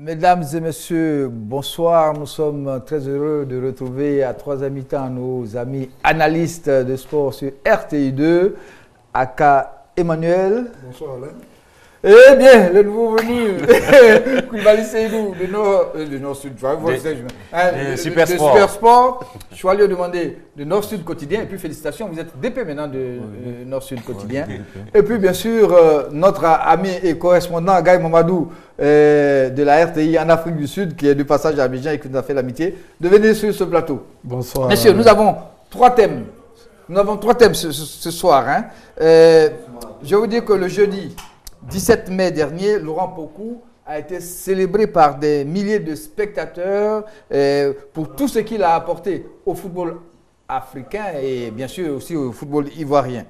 Mesdames et messieurs, bonsoir. Nous sommes très heureux de retrouver à 3h30 nos amis analystes de sport sur RTI2, aka Emmanuel. Bonsoir Alain. Eh bien, le nouveau venu, Koulibaly Seydou, de Nord-Sud, Super Sport. Je suis allé demander de Nord-Sud quotidien, et puis félicitations, vous êtes DP maintenant de Nord-Sud quotidien. Et puis bien sûr, notre ami et correspondant Gaï Mamadou de la RTI en Afrique du Sud, qui est du passage à Abidjan et qui nous a fait l'amitié de venir sur ce plateau. Bonsoir. Messieurs, nous avons trois thèmes. Nous avons trois thèmes ce soir. Hein. Je vais vous dire que le jeudi 17 mai dernier, Laurent Pokou a été célébré par des milliers de spectateurs pour tout ce qu'il a apporté au football africain et bien sûr aussi au football ivoirien.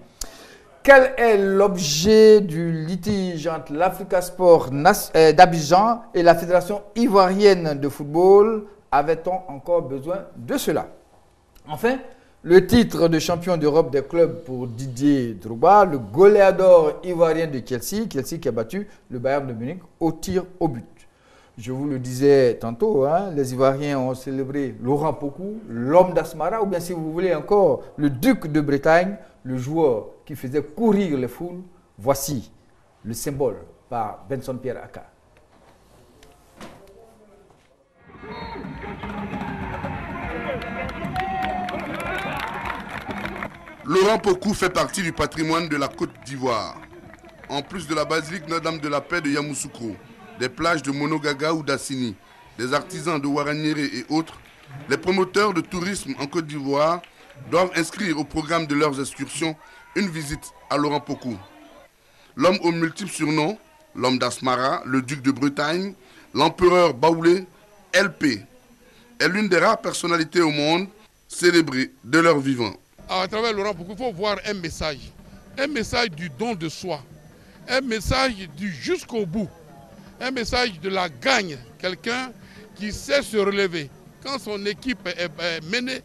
Quel est l'objet du litige entre l'Africa Sport d'Abidjan et la Fédération ivoirienne de football? Avait-on encore besoin de cela? Enfin, le titre de champion d'Europe des clubs pour Didier Drogba, le goléador ivoirien de Chelsea qui a battu le Bayern de Munich au tir au but. Je vous le disais tantôt, hein, les Ivoiriens ont célébré Laurent Pokou, l'homme d'Asmara, ou bien si vous voulez encore, le duc de Bretagne, le joueur qui faisait courir les foules. Voici le symbole par Benson Pierre Aka. Laurent Pokou fait partie du patrimoine de la Côte d'Ivoire. En plus de la basilique Notre-Dame de la Paix de Yamoussoukro, des plages de Monogaga ou d'Assini, des artisans de Ouaraniéré et autres, les promoteurs de tourisme en Côte d'Ivoire doivent inscrire au programme de leurs excursions une visite à Laurent Pokou. L'homme aux multiples surnoms, l'homme d'Asmara, le duc de Bretagne, l'empereur Baoulé, LP, est l'une des rares personnalités au monde célébrées de leur vivant. À travers Laurent Pokou, il faut voir un message du don de soi, un message du jusqu'au bout, un message de la gagne, quelqu'un qui sait se relever. Quand son équipe est menée,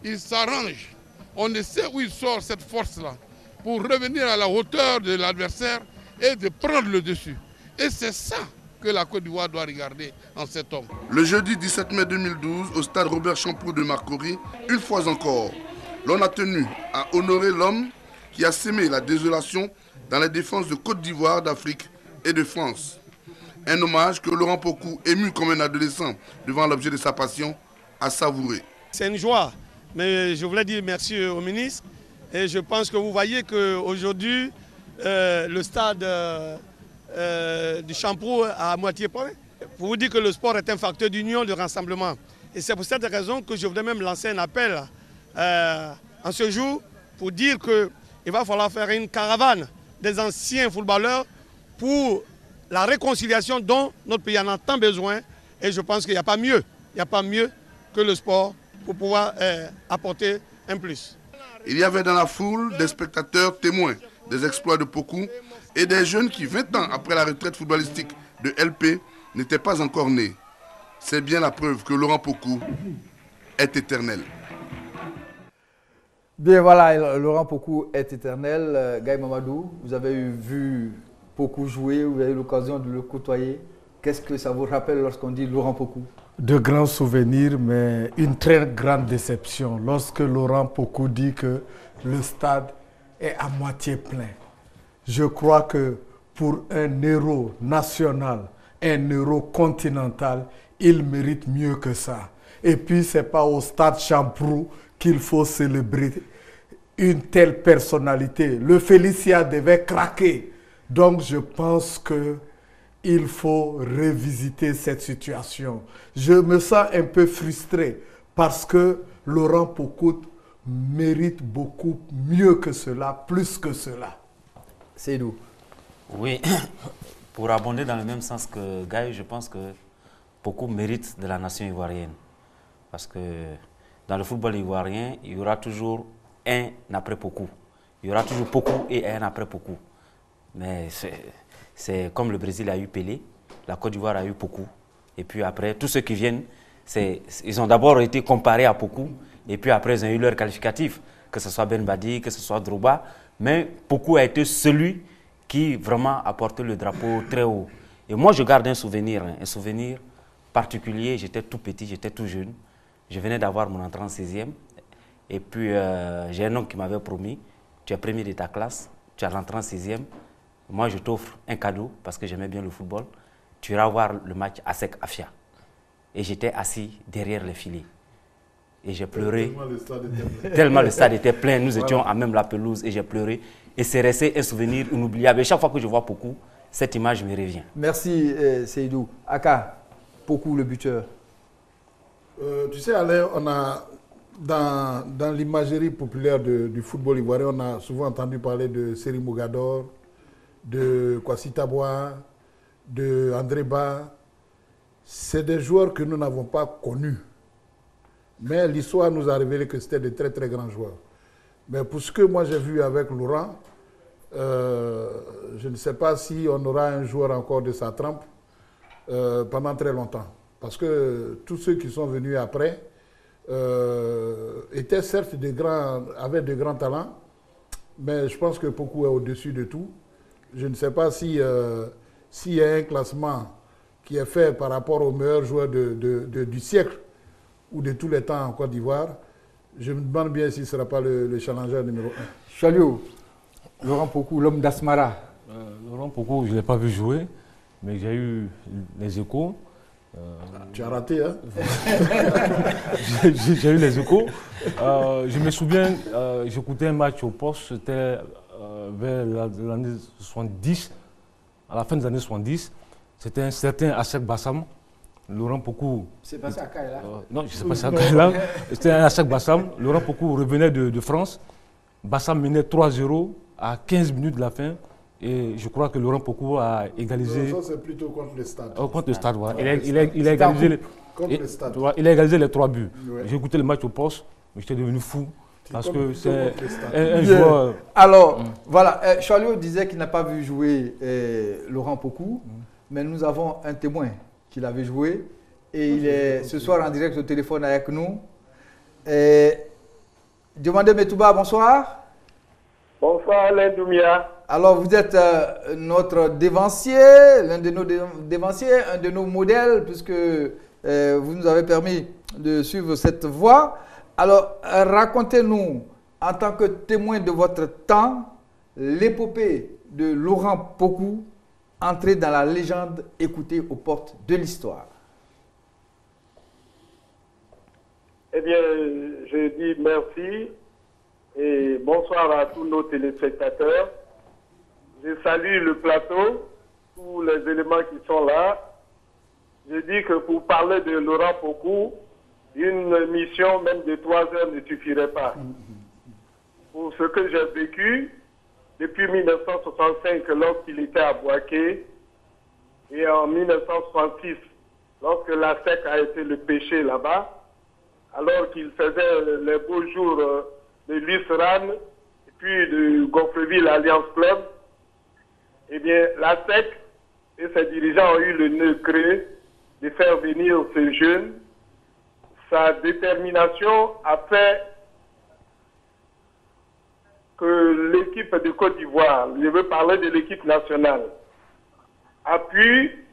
il s'arrange. On ne sait où il sort cette force-là pour revenir à la hauteur de l'adversaire et de prendre le dessus. Et c'est ça que la Côte d'Ivoire doit regarder en cet homme. Le jeudi 17 mai 2012, au stade Robert Champoux de Marcory, une fois encore, l'on a tenu à honorer l'homme qui a sémé la désolation dans les défenses de Côte d'Ivoire, d'Afrique et de France. Un hommage que Laurent Pokou, ému comme un adolescent devant l'objet de sa passion, a savouré. C'est une joie, mais je voulais dire merci au ministre. Et je pense que vous voyez qu'aujourd'hui, le stade du Champoux a à moitié plein. Pour vous dire que le sport est un facteur d'union, de rassemblement. Et c'est pour cette raison que je voulais même lancer un appel en ce jour pour dire qu'il va falloir faire une caravane des anciens footballeurs pour la réconciliation dont notre pays en a tant besoin. Et je pense qu'il n'y a pas mieux, que le sport pour pouvoir apporter un plus. Il y avait dans la foule des spectateurs témoins des exploits de Pokou et des jeunes qui, 20 ans après la retraite footballistique de LP, n'étaient pas encore nés. C'est bien la preuve que Laurent Pokou est éternel. Bien voilà, Laurent Pokou est éternel. Gaï Mamadou, vous avez vu Pokou jouer, vous avez eu l'occasion de le côtoyer. Qu'est-ce que ça vous rappelle lorsqu'on dit Laurent Pokou? De grands souvenirs, mais une très grande déception lorsque Laurent Pokou dit que le stade est à moitié plein. Je crois que pour un héros national, un héros continental, il mérite mieux que ça. Et puis, ce n'est pas au stade Champoux qu'il faut célébrer une telle personnalité. Le Félicia devait craquer. Donc, je pense qu'il faut revisiter cette situation. Je me sens un peu frustré parce que Laurent Pokou mérite beaucoup mieux que cela, plus que cela. C'est d'où? Oui, pour abonder dans le même sens que Gaï, je pense que Pokou mérite de la nation ivoirienne. Parce que dans le football ivoirien, il y aura toujours un après Pokou. Il y aura toujours Pokou et un après Pokou. Mais c'est comme le Brésil a eu Pelé, la Côte d'Ivoire a eu Pokou. Et puis après, tous ceux qui viennent, ils ont d'abord été comparés à Pokou. Et puis après, ils ont eu leur qualificatif, que ce soit Ben Badi, que ce soit Drogba. Mais Pokou a été celui qui vraiment a porté le drapeau très haut. Et moi, je garde un souvenir particulier, j'étais tout petit, j'étais tout jeune. Je venais d'avoir mon entrée en 6e. Et puis, j'ai un oncle qui m'avait promis, tu es premier de ta classe, tu as l'entrée en 6e. Moi, je t'offre un cadeau parce que j'aimais bien le football. Tu iras voir le match à Sec Afia. Et j'étais assis derrière les filets. Et j'ai pleuré. Tellement le stade était plein. Nous étions à même la pelouse et j'ai pleuré. Et c'est resté un souvenir inoubliable. Et chaque fois que je vois Pokou, cette image me revient. Merci Seydou. Aka, Pokou le buteur. Tu sais, Alain, on a dans l'imagerie populaire du football ivoirien, on a souvent entendu parler de Seri Mogador, de Kwasi Taboa, de André Ba. C'est des joueurs que nous n'avons pas connus. Mais l'histoire nous a révélé que c'était de très très grands joueurs. Mais pour ce que moi j'ai vu avec Laurent, je ne sais pas si on aura un joueur encore de sa trempe pendant très longtemps. Parce que tous ceux qui sont venus après étaient certes avaient de grands talents, mais je pense que Pokou est au-dessus de tout. Je ne sais pas s'il y a un classement qui est fait par rapport aux meilleurs joueurs du siècle ou de tous les temps en Côte d'Ivoire. Je me demande bien s'il ne sera pas le challenger numéro 1. Chalio, Laurent Pokou, l'homme d'Asmara. Laurent Pokou, je ne l'ai pas vu jouer, mais j'ai eu les échos. Tu as raté, hein? J'ai eu les échos. Je me souviens, j'écoutais un match au poste, c'était vers l'année 70, à la fin des années 70. C'était un certain Achek Bassam. Laurent Pokou. C'est passé à Kaila? Non, je ne sais pas si c'est à Kaila. C'était un Achek Bassam. Laurent Pokou revenait de France. Bassam menait 3-0 à 15 minutes de la fin. Et je crois que Laurent Pokou a égalisé. Non, ça, c'est plutôt contre le Stade. Contre le Stade, voilà. Il a égalisé il a égalisé les 3 buts. Ouais. J'ai écouté le match au poste, mais j'étais devenu fou. Parce que c'est un joueur. Alors, voilà, Chalio disait qu'il n'a pas vu jouer Laurent Pokou, mais nous avons un témoin qui l'avait joué. Et il est ce soir en direct au téléphone avec nous. Demandez Metouba, bonsoir. Bonsoir Alain Doumia. Alors vous êtes notre dévancier, l'un de nos dévanciers, un de nos modèles, puisque vous nous avez permis de suivre cette voie. Alors racontez-nous, en tant que témoin de votre temps, l'épopée de Laurent Pokou, entrée dans la légende écoutée aux portes de l'histoire. Eh bien, je dis merci et bonsoir à tous nos téléspectateurs. Je salue le plateau, tous les éléments qui sont là. Je dis que pour parler de Laurent Pokou, une mission même de 3 heures ne suffirait pas. Pour ce que j'ai vécu, depuis 1965, lorsqu'il était à Boaké, et en 1966, lorsque la SEC a été le péché là-bas, alors qu'il faisait les beaux jours de l'USRAN et puis de Gonfreville Alliance Club, eh bien, la SEC et ses dirigeants ont eu le nœud creux de faire venir ces jeunes. Sa détermination a fait que l'équipe de Côte d'Ivoire, je veux parler de l'équipe nationale, a pu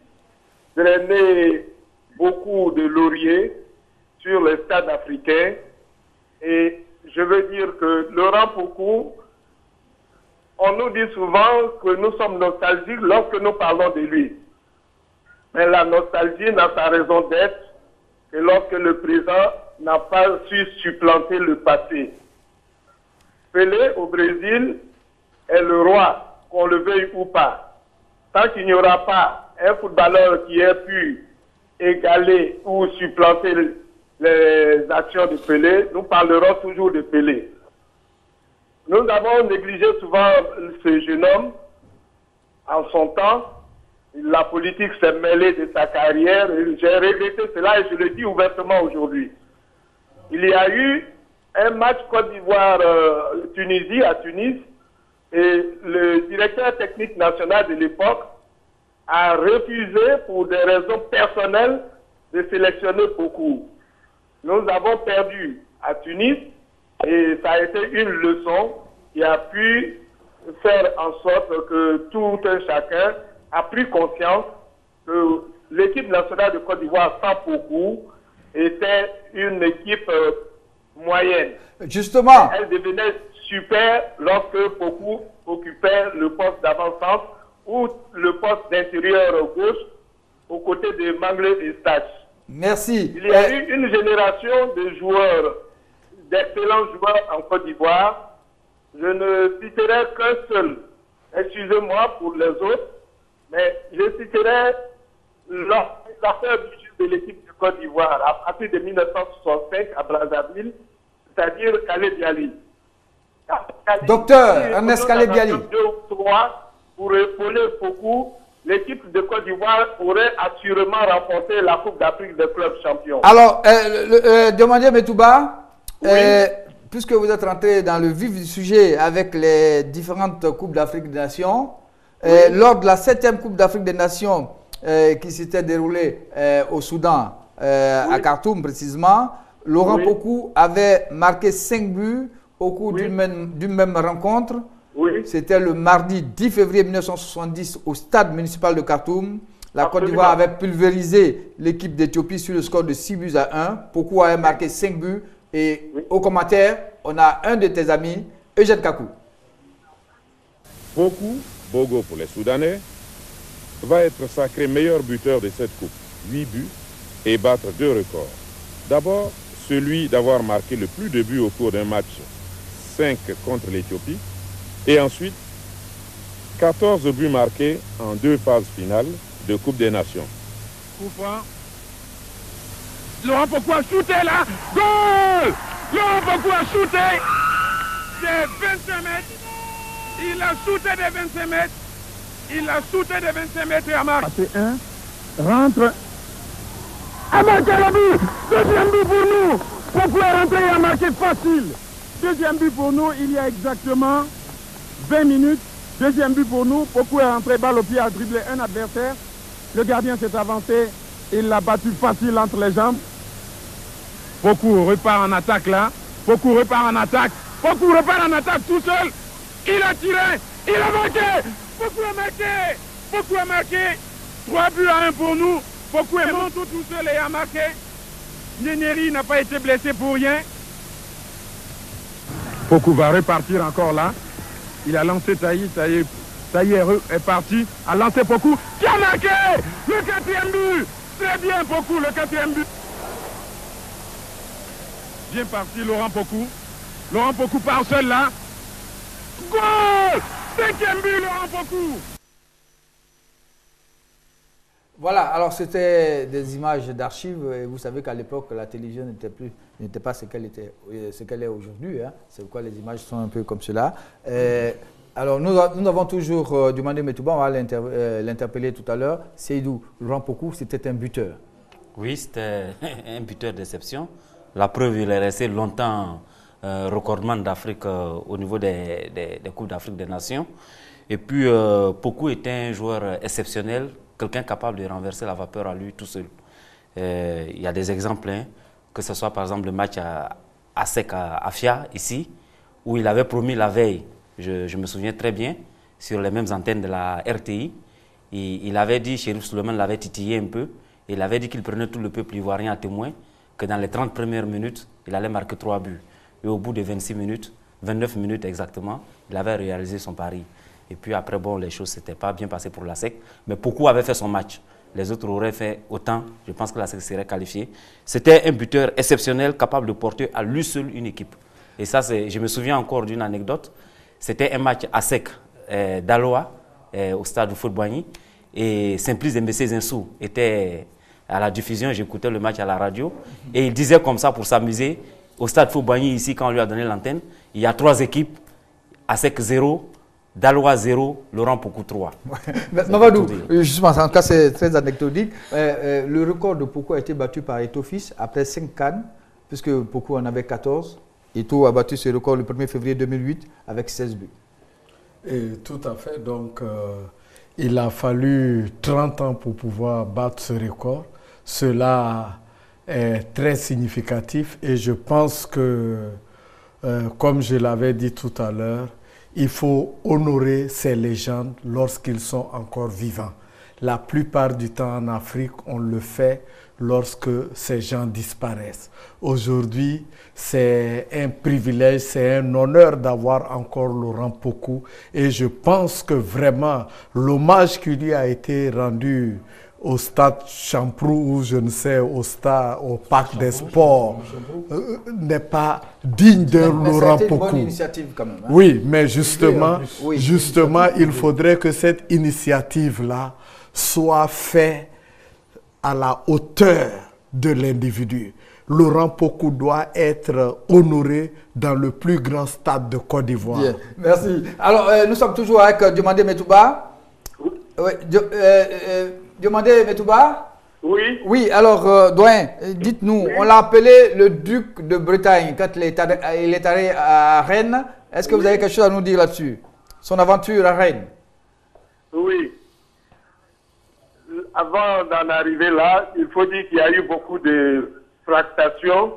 drainer beaucoup de lauriers sur les stades africains. Et je veux dire que Laurent Pokou, on nous dit souvent que nous sommes nostalgiques lorsque nous parlons de lui. Mais la nostalgie n'a sa raison d'être que lorsque le présent n'a pas su supplanter le passé. Pelé au Brésil est le roi, qu'on le veuille ou pas. Tant qu'il n'y aura pas un footballeur qui ait pu égaler ou supplanter les actions de Pelé, nous parlerons toujours de Pelé. Nous avons négligé souvent ce jeune homme en son temps. La politique s'est mêlée de sa carrière. J'ai regretté cela et je le dis ouvertement aujourd'hui. Il y a eu un match Côte d'Ivoire-Tunisie à Tunis et le directeur technique national de l'époque a refusé pour des raisons personnelles de sélectionner Pokou. Nous avons perdu à Tunis et ça a été une leçon qui a pu faire en sorte que tout un chacun a pris conscience que l'équipe nationale de Côte d'Ivoire, sans Pokou, était une équipe moyenne. Justement. Elle devenait super lorsque Pokou occupait le poste d'avant-centre ou le poste d'intérieur gauche aux côtés de Manglé et Stache. Merci. Il y a eu une génération de joueurs, d'excellents joueurs en Côte d'Ivoire. Je ne citerai qu'un seul. Excusez-moi pour les autres, mais je citerai l'affaire du jeu de l'équipe de Côte d'Ivoire à partir de 1965 à Brazzaville, c'est-à-dire Kalé Biali. Docteur Ernest Kalé Biali. Pour épauler beaucoup, l'équipe de Côte d'Ivoire aurait assurément remporté la Coupe d'Afrique des clubs champions. Alors, demandez Metouba, oui. Puisque vous êtes rentré dans le vif du sujet avec les différentes Coupes d'Afrique des Nations, oui. Lors de la 7e Coupe d'Afrique des Nations qui s'était déroulée au Soudan, oui. À Khartoum précisément, Laurent oui. Pokou avait marqué 5 buts au cours oui. d'une même rencontre. Oui. C'était le mardi 10 février 1970 au stade municipal de Khartoum. La Côte d'Ivoire avait pulvérisé l'équipe d'Éthiopie sur le score de 6 buts à 1. Pokou avait marqué 5 buts. Et oui. Au commentaire, on a un de tes amis, Eugène Kakou. Pokou, Bogo pour les Soudanais, va être sacré meilleur buteur de cette coupe. 8 buts et battre 2 records. D'abord, celui d'avoir marqué le plus de buts au cours d'un match 5 contre l'Éthiopie. Et ensuite, 14 buts marqués en 2 phases finales de Coupe des Nations. Laurent Pokou a shooté là. Goal! Laurent Pokou a shooté des 25 mètres. Il a shooté des 25 mètres. Il a shooté des 25 mètres et a marqué. Rentre. A marqué le but. Deuxième but pour nous. Pokou est rentré et a marqué facile. Deuxième but pour nous, il y a exactement 20 minutes. Deuxième but pour nous. Pokou est rentré, balle au pied, a dribblé un adversaire. Le gardien s'est avancé. Il l'a battu facile entre les jambes. Pokou repart en attaque là. Pokou repart en attaque. Pokou repart en attaque tout seul. Il a tiré. Il a marqué. Pokou a marqué. Pokou a marqué. 3 buts à 1 pour nous. Pokou est monté tout seul et a marqué. Nénéry n'a pas été blessé pour rien. Pokou va repartir encore là. Il a lancé Taï. Taï est parti. A lancé Pokou. Qui a marqué le 4e but. Très bien Pokou, le 4e but. Bien parti Laurent Pokou. Laurent Pokou part seul là. Goal! 5e but Laurent Pokou. Voilà, alors c'était des images d'archives et vous savez qu'à l'époque la télévision n'était pas ce qu'elle est aujourd'hui. Hein. C'est pourquoi les images sont un peu comme cela. Alors, nous avons toujours demandé Metouba, on va l'interpeller tout à l'heure. Seydou, Laurent Pokou, c'était un buteur. Oui, c'était un buteur d'exception. La preuve, il est resté longtemps recordman d'Afrique au niveau des Coupes d'Afrique des Nations. Et puis, Pokou était un joueur exceptionnel, quelqu'un capable de renverser la vapeur à lui tout seul. Il y a des exemples, hein, que ce soit par exemple le match à Sec à Afia, ici, où il avait promis la veille. Je me souviens très bien, sur les mêmes antennes de la RTI, il avait dit, Chérif Souleymane l'avait titillé un peu, et il avait dit qu'il prenait tout le peuple ivoirien à témoin, que dans les 30 premières minutes, il allait marquer 3 buts. Et au bout de 26 minutes, 29 minutes exactement, il avait réalisé son pari. Et puis après, bon, les choses ne s'étaient pas bien passées pour la SEC, mais Pokou avait fait son match. Les autres auraient fait autant, je pense que la SEC serait qualifiée. C'était un buteur exceptionnel, capable de porter à lui seul une équipe. Et ça, je me souviens encore d'une anecdote. C'était un match à Sec d'Aloa, au stade Houphouët-Boigny. Et Simplice Mbessé Zinsou était à la diffusion, j'écoutais le match à la radio. Et il disait comme ça pour s'amuser, au stade Houphouët-Boigny, ici, quand on lui a donné l'antenne, il y a 3 équipes, à Sec 0, Daloa 0, Laurent Pokou 3. Mamadou, justement, en tout cas, c'est très anecdotique. Le record de Pokou a été battu par Eto'o après 5 CAN, puisque Pokou en avait 14. Eto'o a battu ce record le 1er février 2008 avec 16 buts. Et tout à fait. Donc, il a fallu 30 ans pour pouvoir battre ce record. Cela est très significatif et je pense que, comme je l'avais dit tout à l'heure, il faut honorer ces légendes lorsqu'ils sont encore vivants. la plupart du temps en Afrique, on le fait lorsque ces gens disparaissent. Aujourd'hui, c'est un privilège, c'est un honneur d'avoir encore Laurent Pokou. Et je pense que vraiment, l'hommage qui lui a été rendu au stade Champrou ou je ne sais, au parc des sports, n'est pas digne de Laurent Pokou. C'est une bonne initiative quand même. Hein? Oui, mais justement, il faudrait que cette initiative-là soit faite à la hauteur de l'individu. Laurent Pokou doit être honoré dans le plus grand stade de Côte d'Ivoire. Merci. Alors, nous sommes toujours avec Diomandé Metouba. Oui, Diomandé Metouba? Oui. Oui, alors, doyen, dites-nous, on l'a appelé le duc de Bretagne quand il est allé à Rennes. Est-ce que vous avez quelque chose à nous dire là-dessus? Son aventure à Rennes? Oui. Avant d'en arriver là, il faut dire qu'il y a eu beaucoup de tractations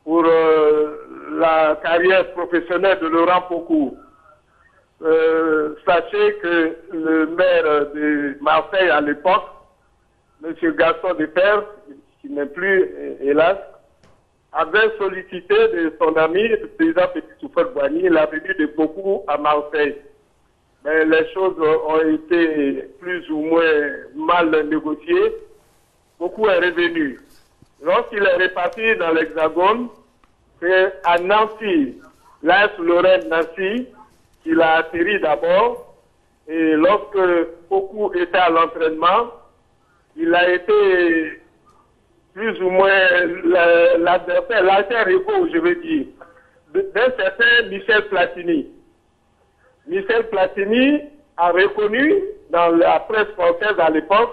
pour la carrière professionnelle de Laurent Pokou. Sachez que le maire de Marseille à l'époque, M. Gaston Defers, qui n'est plus, hélas, avait sollicité de son ami, le président Petit Soufouet-Boigny, la venue de Pokou à Marseille. Mais les choses ont été plus ou moins mal négociées. Pokou est revenu. Lorsqu'il est reparti dans l'Hexagone, c'est à Nancy, l'AS Lorraine Nancy, qu'il a atterri d'abord. Et lorsque Pokou était à l'entraînement, il a été plus ou moins l'alter ego, je veux dire, d'un certain Michel Platini. Michel Platini a reconnu dans la presse française à l'époque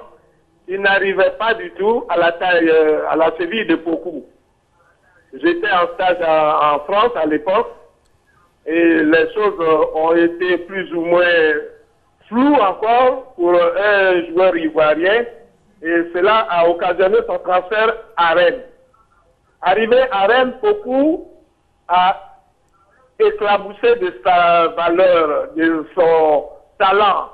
qu'il n'arrivait pas du tout à la taille, à la cheville de Pokou. J'étais en stage en France à l'époque et les choses ont été plus ou moins floues encore pour un joueur ivoirien et cela a occasionné son transfert à Rennes. Arrivé à Rennes, Pokou a éclaboussé de sa valeur, de son talent,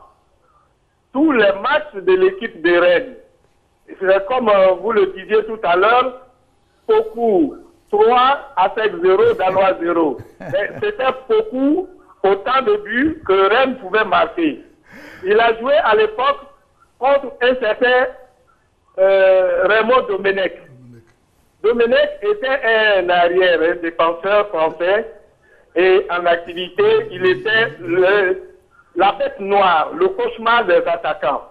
tous les matchs de l'équipe de Rennes. C'est comme vous le disiez tout à l'heure, Pokou 3 à 5-0, Danois 0. C'était Pokou autant de buts que Rennes pouvait marquer. Il a joué à l'époque contre un certain Raymond Domenech. Domenech était un arrière, un défenseur français. Et en activité, il était la bête noire, le cauchemar des attaquants.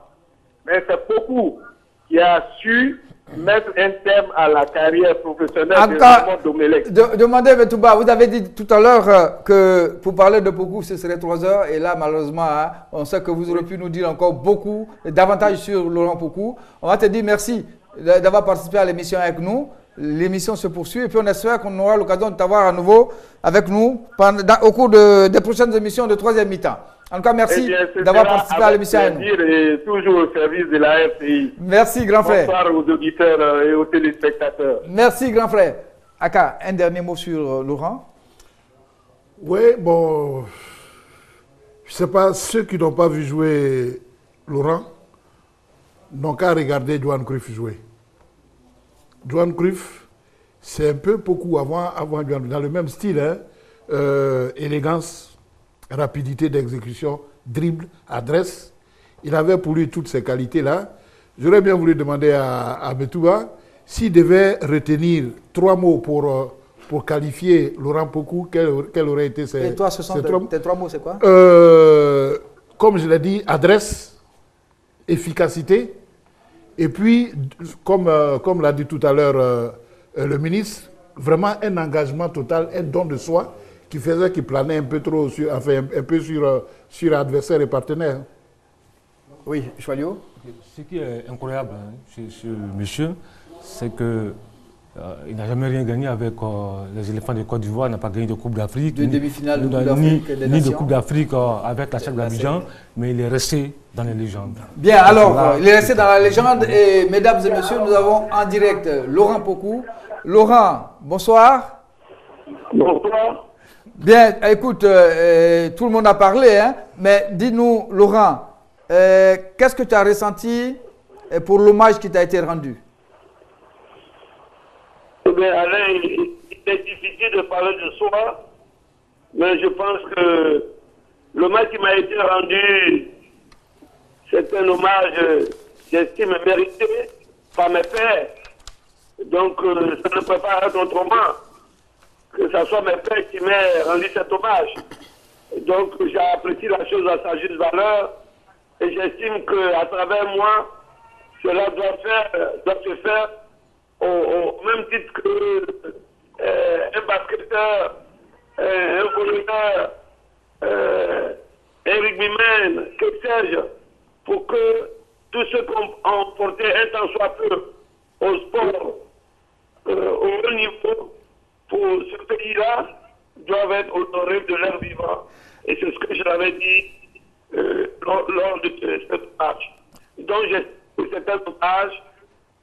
Mais c'est Pokou qui a su mettre un terme à la carrière professionnelle de Raymond Domenech. Demandez, Metouba, vous avez dit tout à l'heure que pour parler de Pokou, ce serait 3 heures. Et là, malheureusement, hein, on sait que vous aurez pu nous dire encore beaucoup, davantage sur Laurent Pokou. On va te dire merci d'avoir participé à l'émission avec nous. L'émission se poursuit et puis on espère qu'on aura l'occasion de t'avoir à nouveau avec nous au cours des prochaines émissions de 3e mi-temps. En tout cas, merci d'avoir participé à l'émission avec nous. Et toujours au service de la RCI. Merci, grand frère. Bonsoir aux auditeurs et aux téléspectateurs. Merci, grand frère. Aka, un dernier mot sur Laurent? Oui, bon, je ne sais pas, ceux qui n'ont pas vu jouer Laurent n'ont qu'à regarder Johan Cruyff jouer. Johan Cruyff, c'est un peu beaucoup avant dans le même style, hein, élégance, rapidité d'exécution, dribble, adresse. Il avait pour lui toutes ces qualités-là. J'aurais bien voulu demander à Metouba s'il devait retenir 3 mots pour qualifier Laurent Pokou, quel aurait été ses... Et toi, ce sont tes 3 mots, c'est quoi? Comme je l'ai dit, adresse, efficacité. Et puis, comme l'a dit tout à l'heure le ministre, vraiment un engagement total, un don de soi qui faisait qu'il planait un peu trop sur, enfin, un peu sur adversaires et partenaires. Oui, Choualio. Ce qui est incroyable chez ce monsieur, c'est que il n'a jamais rien gagné avec les éléphants de Côte d'Ivoire, n'a pas gagné de Coupe d'Afrique, ni de Coupe d'Afrique avec la Chèque d'Abidjan, mais il est resté dans les légendes. Bien, alors, il est resté dans la légende et mesdames et messieurs, nous avons en direct Laurent Pokou. Laurent, bonsoir. Bonsoir. Bien, écoute, tout le monde a parlé, hein, mais dis-nous, Laurent, qu'est-ce que tu as ressenti pour l'hommage qui t'a été rendu? Alain, il est difficile de parler de soi, mais je pense que l'hommage qui m'a été rendu, c'est un hommage, j'estime, mérité par mes pères. Donc, ça ne peut pas être autrement que ce soit mes pères qui m'aient rendu cet hommage. Donc, j'apprécie la chose à sa juste valeur et j'estime qu'à travers moi, cela doit se faire au même titre qu'un basketteur, un voleur, un rugbyman, que sais-je, pour que tous ceux qui ont porté un temps soit peu au sport, au haut niveau, pour ce pays-là, doivent être honorés de leur vivant. Et c'est ce que je l'avais dit lors de cette match. Donc, c'est un hommage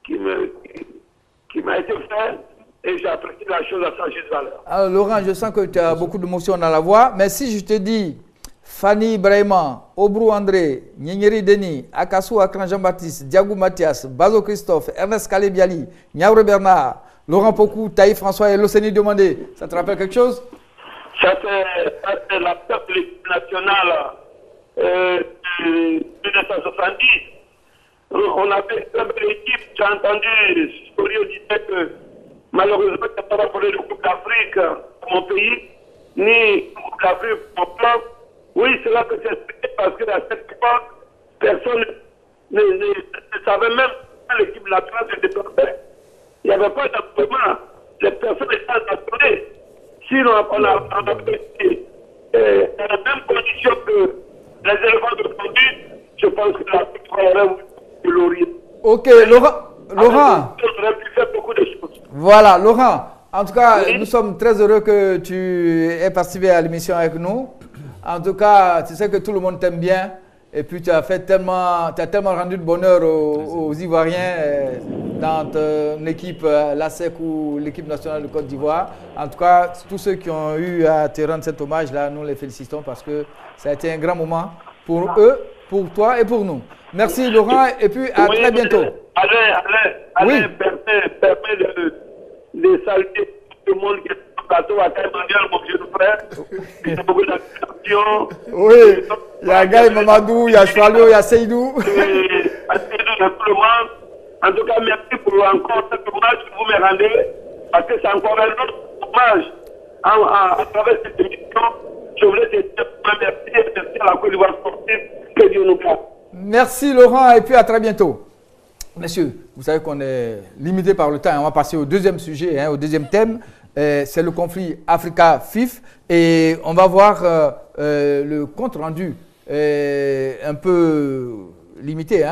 qui m'a été fait et j'apprécie la chose à sa juste valeur. Alors, Laurent, je sens que tu as beaucoup d'émotions dans la voix, mais si je te dis Fanny Ibrahima, Obrou André, Nyengeri Denis, Akassou Akran Jean-Baptiste, Diagou Mathias, Bazo Christophe, Ernest Kalebiali, Niaoure Bernard, Laurent Pokou, Taï François et Loseni Demandé, ça te rappelle quelque chose? Ça c'est la tête de l'équipe nationale de 1970. On avait une très belle équipe. J'ai entendu Sorio disait que malheureusement, il n'y a pas rappelé de Coupe d'Afrique pour mon pays, ni Coupe d'Afrique pour mon club. Oui, c'est là que c'est expliqué parce qu'à cette époque, personne ne savait même pas l'équipe nationale se déplaçait. Il n'y avait pas d'appartement. Les personnes étaient attendues. Sinon, on a fait dans les mêmes conditions que les éléments de conduite, je pense que la victoire aurait eu laurier. Ok, Laurent. J'aurais pu faire beaucoup de choses. Voilà, Laurent. En tout cas, nous sommes très heureux que tu aies participé à l'émission avec nous. En tout cas, tu sais que tout le monde t'aime bien. Et puis, tu as tellement rendu de bonheur aux Ivoiriens dans ton équipe, l'ASEC ou l'équipe nationale de Côte d'Ivoire. En tout cas, tous ceux qui ont eu à te rendre cet hommage-là, nous les félicitons parce que ça a été un grand moment pour eux, pour toi et pour nous. Merci Laurent et puis à très bientôt. Alain, permet de saluer tout le monde qui est sur le plateau à Caille Mondial, mon jeune frère. Il y a beaucoup d'actions. Oui, il y a Gaï Mamadou, il y a Choualio, il y a Seydou. Tout le monde. En tout cas, merci pour encore cet hommage que vous me rendez, parce que c'est encore un autre hommage à travers cette émission. Je voulais te dire merci à la Côte d'Ivoire sportive, que Dieu nous garde. Merci Laurent et puis à très bientôt. Messieurs, vous savez qu'on est limité par le temps. On va passer au deuxième sujet, au deuxième thème. C'est le conflit Africa-FIF. Et on va voir le compte rendu un peu limité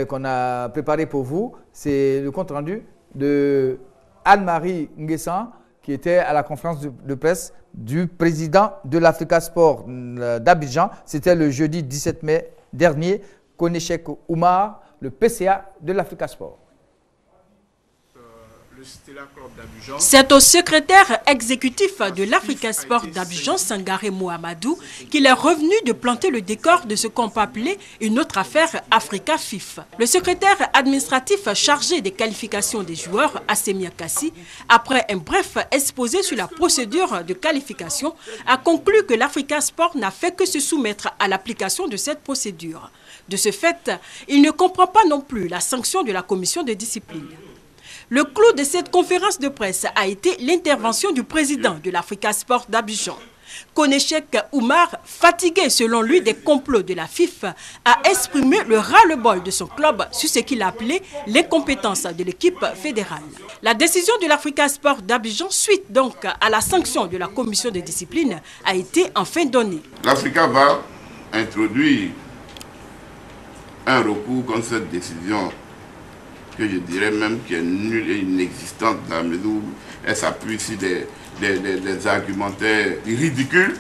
qu'on a préparé pour vous. C'est le compte rendu de Anne-Marie Nguessan qui était à la conférence de presse du président de l'Africa Sport d'Abidjan. C'était le jeudi 17 mai dernier. Konechek Oumar, le PCA de l'Africa Sport. C'est au secrétaire exécutif de l'Africa Sport d'Abidjan, Sangaré Mohamedou, qu'il est revenu de planter le décor de ce qu'on peut appeler une autre affaire Africa FIF. Le secrétaire administratif chargé des qualifications des joueurs, Assemia Kassi, après un bref exposé sur la procédure de qualification, a conclu que l'Africa Sport n'a fait que se soumettre à l'application de cette procédure. De ce fait, il ne comprend pas non plus la sanction de la commission de discipline. Le clou de cette conférence de presse a été l'intervention du président de l'Africa Sport d'Abidjan. Konechek Oumar, fatigué selon lui des complots de la FIF, a exprimé le ras-le-bol de son club sur ce qu'il a appelé l'incompétence de l'équipe fédérale. La décision de l'Africa Sport d'Abidjan, suite donc à la sanction de la commission de discipline, a été enfin donnée. L'Africa va introduire un recours contre cette décision que je dirais même qui est nulle et inexistante dans la mesure où elle s'appuie sur des argumentaires ridicules.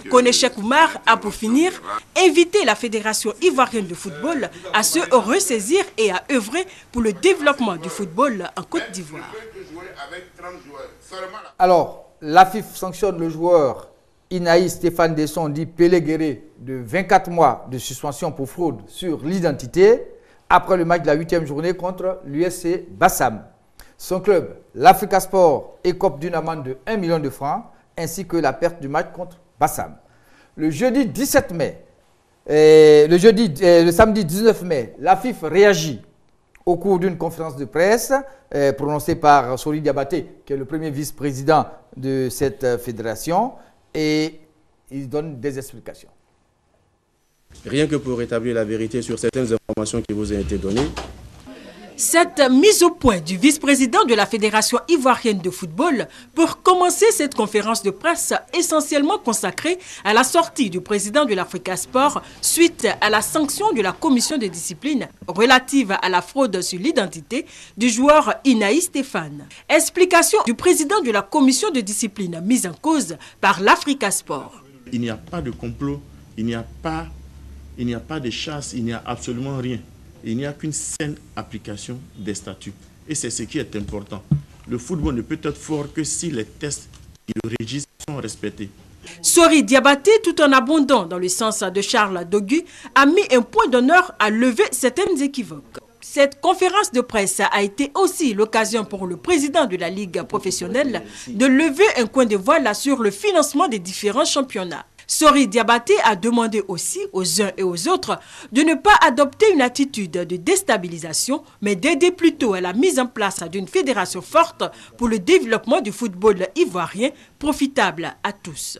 Konechek Oumar a pour finir invité la Fédération ivoirienne de football à se ressaisir et à œuvrer pour le développement du football en Côte d'Ivoire. Alors, la FIF sanctionne le joueur Inaïs Stéphane Desson, dit Pelé Guéré, de 24 mois de suspension pour fraude sur l'identité après le match de la 8e journée contre l'USC Bassam. Son club, l'Africa Sport, écope d'une amende de 1 million de francs ainsi que la perte du match contre Bassam. Le jeudi 17 mai, le samedi 19 mai, la FIF réagit au cours d'une conférence de presse prononcée par Sori Diabaté, qui est le premier vice-président de cette fédération, et il donne des explications. Rien que pour rétablir la vérité sur certaines informations qui vous ont été données. Cette mise au point du vice-président de la Fédération ivoirienne de football pour commencer cette conférence de presse essentiellement consacrée à la sortie du président de l'Africa Sport suite à la sanction de la commission de discipline relative à la fraude sur l'identité du joueur Inaïs Stéphane. Explication du président de la commission de discipline mise en cause par l'Africa Sport. Il n'y a pas de complot, il n'y a pas de chasse, il n'y a absolument rien. Il n'y a qu'une saine application des statuts. Et c'est ce qui est important. Le football ne peut être fort que si les tests qui le régissent sont respectés. Sori Diabaté, tout en abondant dans le sens de Charles Dogu, a mis un point d'honneur à lever certaines équivoques. Cette conférence de presse a été aussi l'occasion pour le président de la Ligue professionnelle de lever un coin de voile sur le financement des différents championnats. Sori Diabaté a demandé aussi aux uns et aux autres de ne pas adopter une attitude de déstabilisation, mais d'aider plutôt à la mise en place d'une fédération forte pour le développement du football ivoirien, profitable à tous.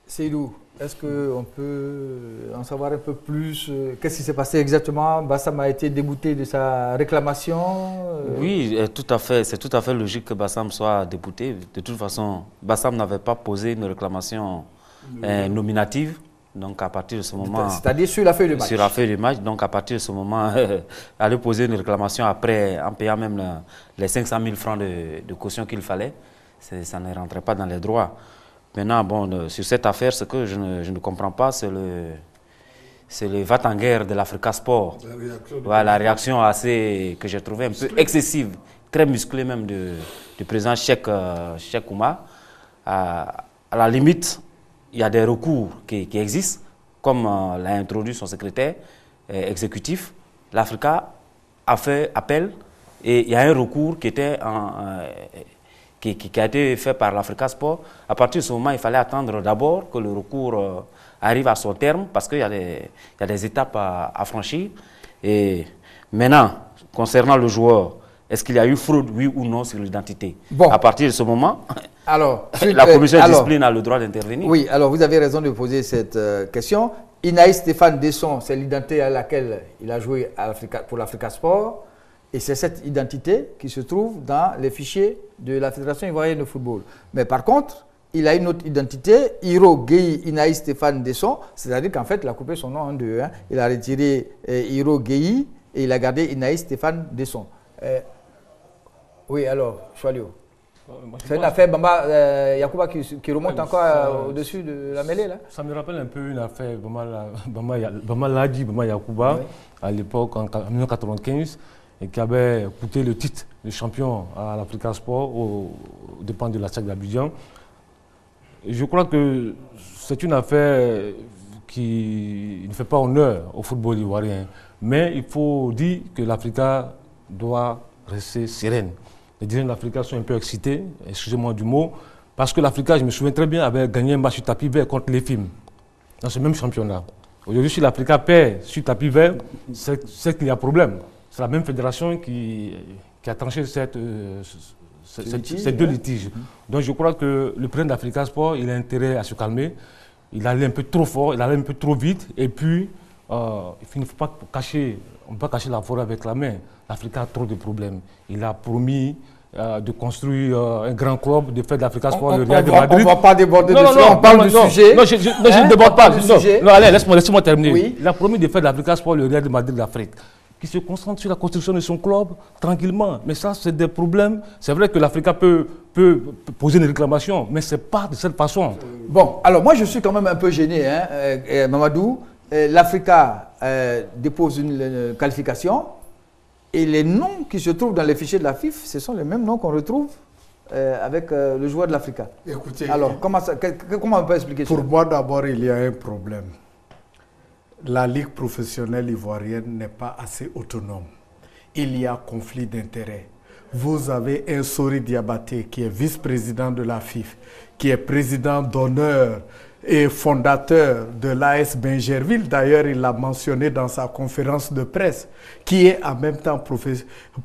Seydou, est-ce qu'on peut en savoir un peu plus? Qu'est-ce qui s'est passé exactement? Bassam a été débouté de sa réclamation? Oui, tout à fait. C'est tout à fait logique que Bassam soit débouté. De toute façon, Bassam n'avait pas posé une réclamation nominative. Donc à partir de ce moment... C'est-à-dire sur la feuille de match. Sur la feuille de match. Donc à partir de ce moment, aller poser une réclamation après, en payant même les 500 000 francs de caution qu'il fallait, ça ne rentrait pas dans les droits. Maintenant, bon, sur cette affaire, ce que je ne comprends pas, c'est le va-t-en-guerre de l'Africa Sport. La réaction assez, que j'ai trouvée un peu excessive, très musclée même du président Cheikh Oumar. À la limite, il y a des recours qui existent, comme l'a introduit son secrétaire exécutif. L'Africa a fait appel et il y a un recours qui était qui a été fait par l'Africa Sport. À partir de ce moment, il fallait attendre d'abord que le recours arrive à son terme parce qu'il y a des étapes à franchir. Et maintenant, concernant le joueur, est-ce qu'il y a eu fraude, oui ou non, sur l'identité? Bon. À partir de ce moment, alors, la commission de discipline a le droit d'intervenir. Oui, alors vous avez raison de poser cette question. Inaïs Stéphane Desson, c'est l'identité à laquelle il a joué pour l'Africa Sport. Et c'est cette identité qui se trouve dans les fichiers de la Fédération ivoirienne de football. Mais par contre, il a une autre identité, Hiro Gueye Inaïs Stéphane Desson, c'est-à-dire qu'en fait, il a coupé son nom en deux. Il a retiré Hiro Gueye et il a gardé Inaïs Stéphane Desson. Oui, alors, Choualio. C'est une affaire Bamba Yacouba qui remonte encore au-dessus de la mêlée, là? Ça me rappelle un peu une affaire Bamba Ladji, Bamba Yacouba, à l'époque, en 1995. Et qui avait coûté le titre de champion à l'Africa Sport aux dépens de la SAC d'Abidjan. Je crois que c'est une affaire qui ne fait pas honneur au football ivoirien. Mais il faut dire que l'Africa doit rester sereine. Les dirigeants de l'Africa sont un peu excités, excusez-moi du mot, parce que l'Africa, je me souviens très bien, avait gagné un match sur tapis vert contre les films, dans ce même championnat. Aujourd'hui, si l'Africa perd sur tapis vert, c'est qu'il y a problème. C'est la même fédération qui a tranché ces deux litiges. Donc je crois que le président d'Africa Sport, il a intérêt à se calmer. Il allait un peu trop fort, il allait un peu trop vite. Et puis, il ne faut pas cacher, on ne peut pas cacher la forêt avec la main. L'Africa a trop de problèmes. Il a promis de construire un grand club, de faire de l'Africa Sport le Real de Madrid. On ne va pas déborder dessus, on parle du sujet. Non, je ne déborde pas. Non, allez, laisse-moi terminer. Oui. Il a promis de faire de l'Africa Sport le Real de Madrid d'Afrique, qui se concentre sur la construction de son club tranquillement. Mais ça, c'est des problèmes. C'est vrai que l'Africa peut poser une réclamation, mais ce n'est pas de cette façon. Bon, alors moi, je suis quand même un peu gêné, Mamadou. L'Africa dépose une qualification et les noms qui se trouvent dans les fichiers de la FIF, ce sont les mêmes noms qu'on retrouve avec le joueur de l'Africa. Écoutez, alors comment on peut expliquer ça? Pour moi d'abord, il y a un problème. La Ligue professionnelle ivoirienne n'est pas assez autonome. Il y a conflit d'intérêts. Vous avez un Sori Diabaté qui est vice-président de la FIF, qui est président d'honneur et fondateur de l'AS Bingerville. D'ailleurs, il l'a mentionné dans sa conférence de presse, qui est en même temps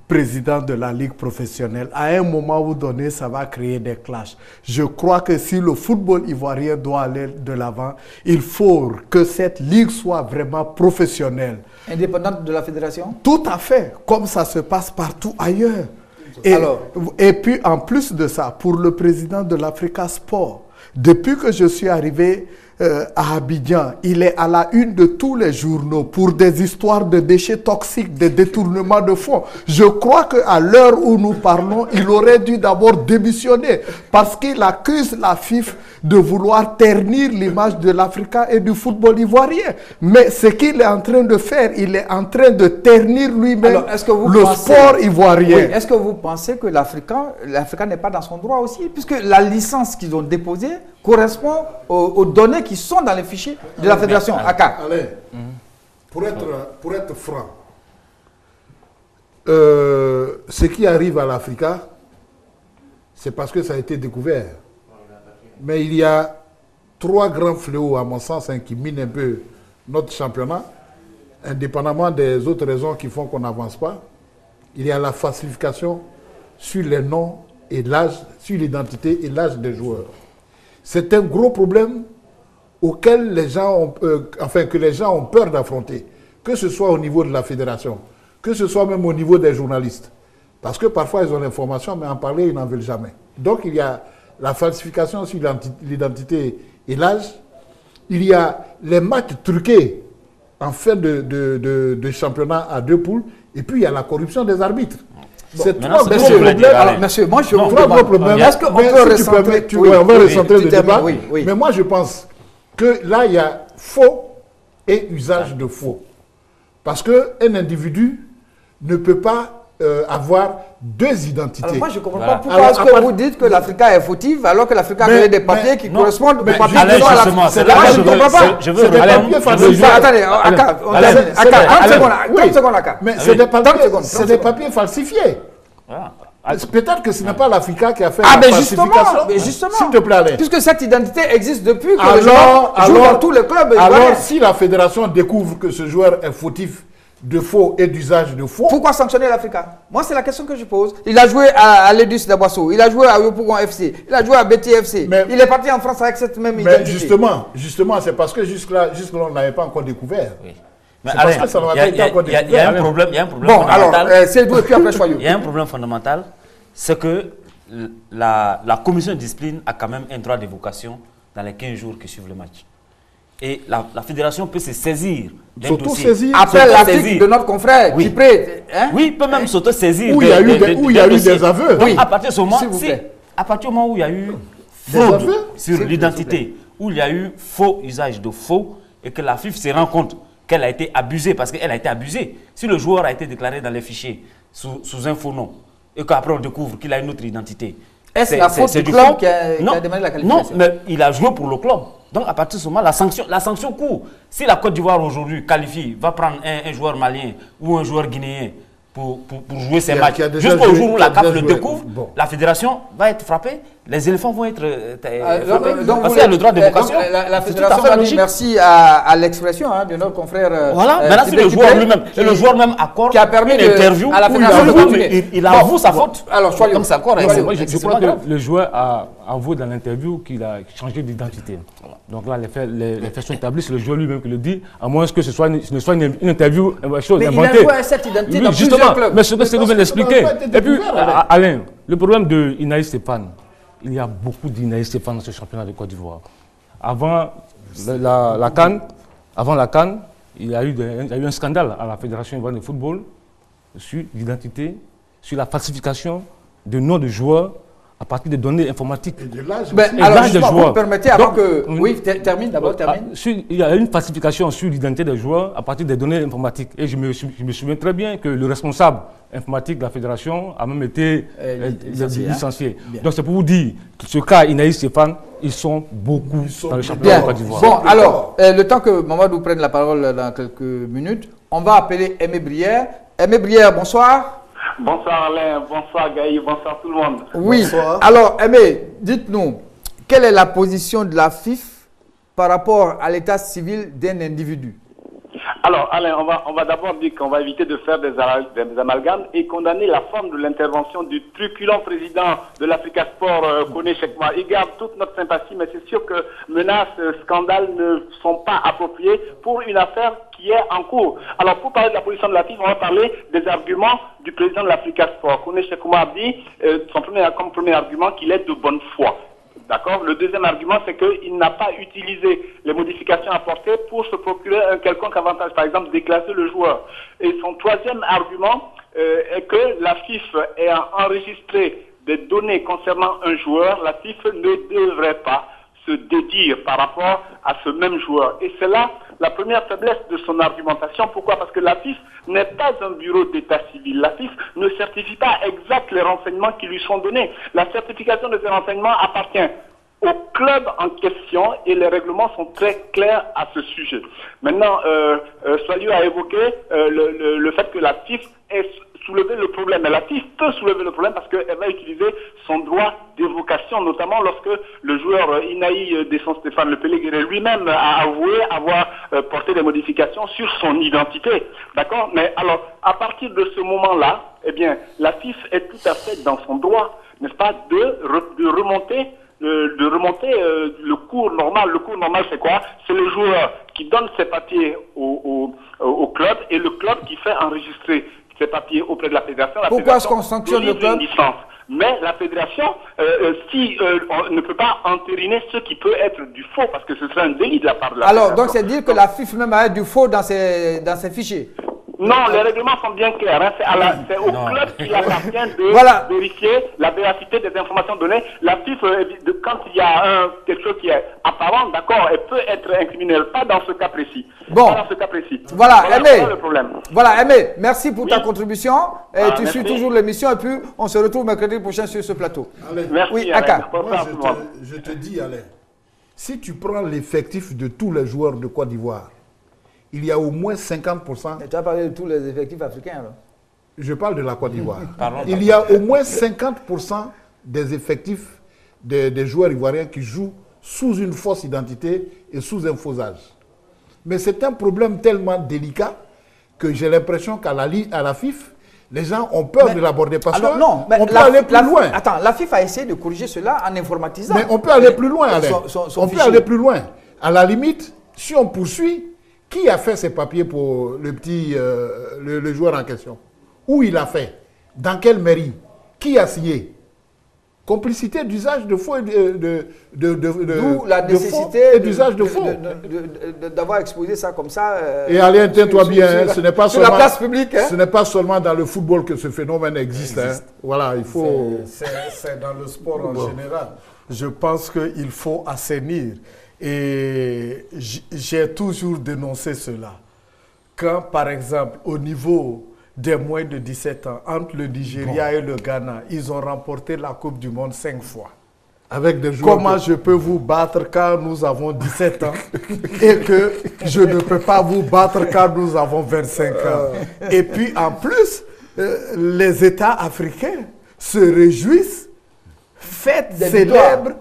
président de la Ligue professionnelle. À un moment où donné, ça va créer des clashs. Je crois que si le football ivoirien doit aller de l'avant, il faut que cette ligue soit vraiment professionnelle. Indépendante de la fédération? Tout à fait, comme ça se passe partout ailleurs. Et puis, en plus de ça, pour le président de l'Africa Sport, depuis que je suis arrivé à Abidjan, il est à la une de tous les journaux pour des histoires de déchets toxiques, des détournements de fonds. Je crois qu'à l'heure où nous parlons, il aurait dû d'abord démissionner parce qu'il accuse la FIF de vouloir ternir l'image de l'Africa et du football ivoirien. Mais ce qu'il est en train de faire, il est en train de ternir lui-même le sport ivoirien. Oui, est-ce que vous pensez que l'Africa n'est pas dans son droit aussi? Puisque la licence qu'ils ont déposée correspond aux données qui sont dans les fichiers de la fédération ACA. Allez, pour être franc, ce qui arrive à l'Africa, c'est parce que ça a été découvert. Mais il y a 3 grands fléaux, à mon sens, qui minent un peu notre championnat, indépendamment des autres raisons qui font qu'on n'avance pas. Il y a la falsification sur les noms et l'âge, sur l'identité et l'âge des joueurs. C'est un gros problème auquel les gens ont, que les gens ont peur d'affronter, que ce soit au niveau de la fédération, que ce soit même au niveau des journalistes. Parce que parfois ils ont l'information, mais en parler, ils n'en veulent jamais. Donc il y a la falsification sur l'identité et l'âge. Il y a les matchs truqués en fin de championnat à 2 poules. Et puis il y a la corruption des arbitres. C'est 3 gros problèmes. Alors, monsieur, moi je vous demande. Est-ce qu'on peut recentrer on va recentrer le débat. Mais moi je pense que là il y a faux et usage de faux. Parce qu'un individu ne peut pas avoir 2 identités. Alors moi je ne comprends pas pourquoi est-ce que vous dites que l'Africa est fautive alors que l'Africa a des papiers qui correspondent aux papiers qui sont à l'Afrique. C'est là que je ne comprends pas. Je veux attendez, Aka, on termine. Aka, 30 secondes, Aka. Mais c'est des papiers falsifiés. Peut-être que ce n'est pas l'Africa qui a fait la falsification. Mais justement, s'il te plaît, Alain. Puisque cette identité existe depuis que le joueur joue dans tous les clubs. Alors, si la fédération découvre que ce joueur est fautif de faux et d'usage de faux... Pourquoi sanctionner l'Africa? Moi, c'est la question que je pose. Il a joué à l'Edus d'Aboisseau, il a joué à Yopougon FC, il a joué à BTFC. Il est parti en France avec cette même identité. Mais justement, c'est parce que jusque-là, on ne l'avait pas encore découvert. Oui. Mais parce que ça n'avait pas été encore découvert. Il y a un problème bon, fondamental. Alors, c'est d'où et puis après Choyou. Il y a un problème fondamental, c'est que la commission de discipline a quand même un droit d'évocation dans les 15 jours qui suivent le match. Et la fédération peut se saisir d'un dossier. Après l'article de notre confrère qui prête. Oui, peut même s'auto-saisir. Où il y a eu des aveux. Oui. À partir du moment où il y a eu fraude sur l'identité, où il y a eu faux usage de faux, et que la FIF se rend compte qu'elle a été abusée, parce qu'elle a été abusée. Si le joueur a été déclaré dans les fichiers sous un faux nom, et qu'après on découvre qu'il a une autre identité, est-ce la faute du club qui a demandé la qualification? Non, mais il a joué pour le club. Donc à partir de ce moment, la sanction court. Si la Côte d'Ivoire aujourd'hui qualifie, va prendre un joueur malien ou un joueur guinéen pour jouer ses matchs, jusqu'au jour où la CAF le découvre, la fédération va être frappée, les éléphants vont être frappés. Donc parce qu'il y a le droit d'évocation. La fédération a dit merci à l'expression de notre confrère. Voilà, maintenant c'est le joueur lui-même. Et le joueur même accorde qui a permis une interview à la fédération il avoue sa faute. Alors, comme ça, je crois que le joueur a avoué dans l'interview qu'il a changé d'identité. Donc là, les faits sont établis, c'est le joueur lui-même qui le dit, à moins que ce ne soit une interview, une chose inventée. Mais il a joué à cette identité dans plusieurs clubs. Mais ce que c'est nous vient d'expliquer. Et puis, Alain, le problème de Inaï Stéphane, il y a beaucoup d'Inaï Stéphane dans ce championnat de Côte d'Ivoire. Avant la CAN, il y a eu un scandale à la Fédération ivoirienne de football sur l'identité, sur la falsification de noms de joueurs à partir des données informatiques. Et de l'âge alors, justement, vous me permettez, avant que... Oui, termine d'abord, termine. Il y a une falsification sur l'identité des joueurs à partir des données informatiques. Et je me souviens très bien que le responsable informatique de la fédération a même été licencié. Donc c'est pour vous dire que ce cas Inaïs Stéphane, ils sont beaucoup dans le championnat de Côte d'Ivoire. Bon, alors, le temps que Mamadou prenne la parole dans quelques minutes, on va appeler Aimé Brière. Aimé Brière, bonsoir. Bonsoir Alain, bonsoir Gaï, bonsoir tout le monde. Oui, bonsoir. Alors Aimé, dites-nous, quelle est la position de la FIF par rapport à l'état civil d'un individu? Alors Alain, on va d'abord dire qu'on va éviter de faire des amalgames et condamner la forme de l'intervention du truculent président de l'Africa Sport, Koné Chekma. Il garde toute notre sympathie, mais c'est sûr que menaces, scandales ne sont pas appropriés pour une affaire qui est en cours. Alors pour parler de la position de la FIF, on va parler des arguments du président de l'Africa Sport. Koné Chekma a dit, comme premier argument, qu'il est de bonne foi. D'accord. Le deuxième argument, c'est qu'il n'a pas utilisé les modifications apportées pour se procurer un quelconque avantage, par exemple déclasser le joueur. Et son troisième argument est que la FIF ayant enregistré des données concernant un joueur, la FIF ne devrait pas se dédire par rapport à ce même joueur. Et c'est là la première faiblesse de son argumentation. Pourquoi? Parce que la FIF n'est pas un bureau d'état civil. La FIF ne certifie pas exact les renseignements qui lui sont donnés. La certification de ces renseignements appartient au club en question et les règlements sont très clairs à ce sujet. Maintenant, Soyou a évoqué le fait que la FIF ait soulevé le problème. Mais la FIF peut soulever le problème parce qu'elle va utiliser son droit d'évocation, notamment lorsque le joueur Inaï Desson Stéphane Le Pellegrini lui-même a avoué avoir porté des modifications sur son identité. D'accord? Mais alors, à partir de ce moment-là, eh bien, la FIF est tout à fait dans son droit, n'est-ce pas, de remonter le cours normal. Le cours normal, c'est quoi? C'est le joueur qui donne ses papiers au club et le club qui fait enregistrer ses papiers auprès de la fédération. Pourquoi est-ce qu'on sanctionne le club? Mais la fédération, on ne peut pas entériner ce qui peut être du faux, parce que ce serait un délit de la part de la fédération. Alors, donc c'est dire que la FIF même a du faux dans ses fichiers? Non, les règlements sont bien clairs. Hein. C'est au club qu'il appartient de vérifier la véracité des informations données. La FIF, quand il y a quelque chose qui est apparent, d'accord, elle peut être incriminée, pas dans ce cas précis. Bon, pas dans ce cas précis. Voilà, Aimé. Le problème. Voilà, Aimé, merci pour ta contribution. Et tu suis toujours l'émission et puis on se retrouve mercredi prochain sur ce plateau. Alain. Merci, oui, Alain. Aka. Moi, je te dis, Alain, si tu prends l'effectif de tous les joueurs de Côte d'Ivoire, il y a au moins 50%. Mais tu as parlé de tous les effectifs africains, alors? Je parle de la Côte d'Ivoire. Il y a au moins 50% des effectifs des joueurs ivoiriens qui jouent sous une fausse identité et sous un faux âge. Mais c'est un problème tellement délicat que j'ai l'impression qu'à la FIF, les gens ont peur de l'aborder parce qu'on peut aller plus loin. Attends, la FIF a essayé de corriger cela en informatisant. Mais on peut aller plus loin, Alain. On peut aller plus loin. À la limite, si on poursuit, qui a fait ces papiers pour le joueur en question? Où il a fait? Dans quelle mairie? Qui a signé? Complicité d'usage de faux d'où la nécessité d'usage de faux. D'avoir exposé ça comme ça. Et Alain, tiens-toi bien, ce n'est pas sur la place publique. Ce n'est pas seulement dans le football que ce phénomène existe. Hein. Voilà, il faut. C'est dans le sport en général. Je pense qu'il faut assainir. Et j'ai toujours dénoncé cela. Quand, par exemple, au niveau des moins de 17 ans, entre le Nigeria et le Ghana, ils ont remporté la Coupe du Monde 5 fois. Avec des joueurs. Comment je peux vous battre quand nous avons 17 ans et que je ne peux pas vous battre quand nous avons 25 ans? Et puis, en plus, les États africains se réjouissent, célèbrent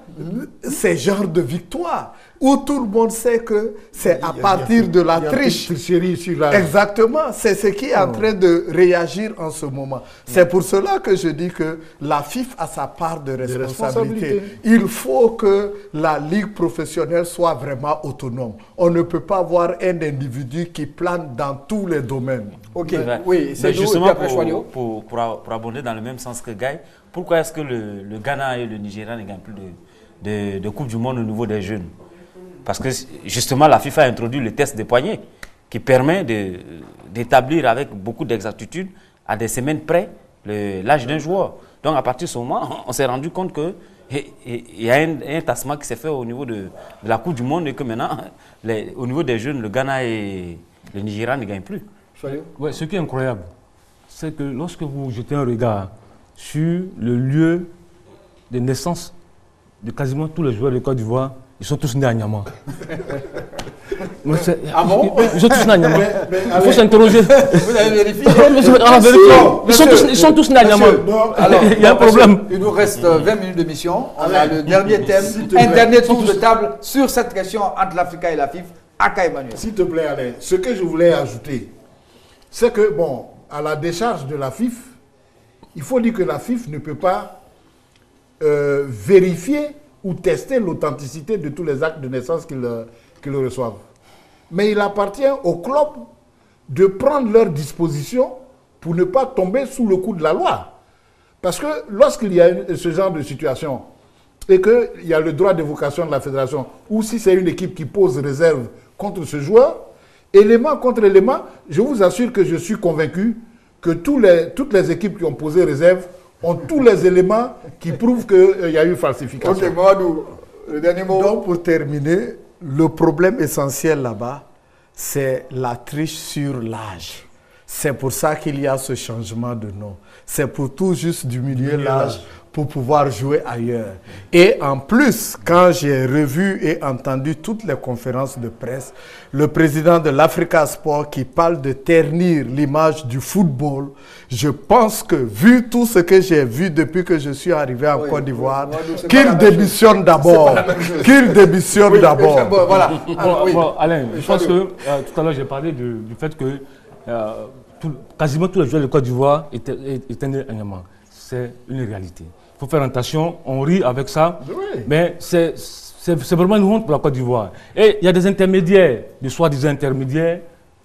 ces genres de victoires, où tout le monde sait que c'est à partir de la tricherie. Exactement, c'est ce qui est en train de réagir en ce moment. C'est pour cela que je dis que la FIF a sa part de responsabilité. Il faut que la ligue professionnelle soit vraiment autonome. On ne peut pas avoir un individu qui plane dans tous les domaines. Ok, oui, c'est justement pour abonder dans le même sens que Gaï, pourquoi est-ce que le Ghana et le Nigeria ne gagnent plus de Coupe du Monde au niveau des jeunes? Parce que justement, la FIFA a introduit le test des poignets qui permet d'établir avec beaucoup d'exactitude, à des semaines près, l'âge d'un joueur. Donc à partir de ce moment, on s'est rendu compte que il y a un tassement qui s'est fait au niveau de la Coupe du Monde et que maintenant, au niveau des jeunes, le Ghana et le Nigeria ne gagnent plus. Ouais, ce qui est incroyable, c'est que lorsque vous jetez un regard sur le lieu de naissance de quasiment tous les joueurs de Côte d'Ivoire, ils sont tous nés à Niamey. Ah bon? Ils sont tous nés à Niamey. Il faut s'interroger. Vous avez vérifié? Ils sont tous nés à Niamey. Il y a un problème. Il nous reste 20 minutes d'émission. On a le dernier thème, un dernier tour de table sur cette question entre l'Africa et la FIF. Aka Emmanuel. S'il te plaît, Alain, ce que je voulais ajouter, c'est que, bon, à la décharge de la FIF, il faut dire que la FIF ne peut pas vérifier ou tester l'authenticité de tous les actes de naissance qu'ils reçoivent. Mais il appartient aux clubs de prendre leurs dispositions pour ne pas tomber sous le coup de la loi. Parce que lorsqu'il y a ce genre de situation et qu'il y a le droit d'évocation de la fédération, ou si c'est une équipe qui pose réserve contre ce joueur, élément contre élément, je vous assure que je suis convaincu que toutes les équipes qui ont posé réserve ont tous les éléments qui prouvent qu'il y a eu falsification. Ok, Moadou, le dernier mot. Donc, pour terminer, le problème essentiel là-bas, c'est la triche sur l'âge. C'est pour ça qu'il y a ce changement de nom. C'est pour tout juste diminuer l'âge pour pouvoir jouer ailleurs. Et en plus, quand j'ai revu et entendu toutes les conférences de presse, le président de l'Africa Sport qui parle de ternir l'image du football, je pense que vu tout ce que j'ai vu depuis que je suis arrivé en Côte d'Ivoire, qu'il démissionne d'abord. Qu'il démissionne d'abord. Voilà. Alain, je pense que tout à l'heure j'ai parlé du fait que quasiment tous les joueurs de Côte d'Ivoire étaient nés à Niamey. C'est une réalité. Il faut faire attention, on rit avec ça, mais c'est vraiment une honte pour la Côte d'Ivoire. Et il y a des intermédiaires, des soi-disant intermédiaires.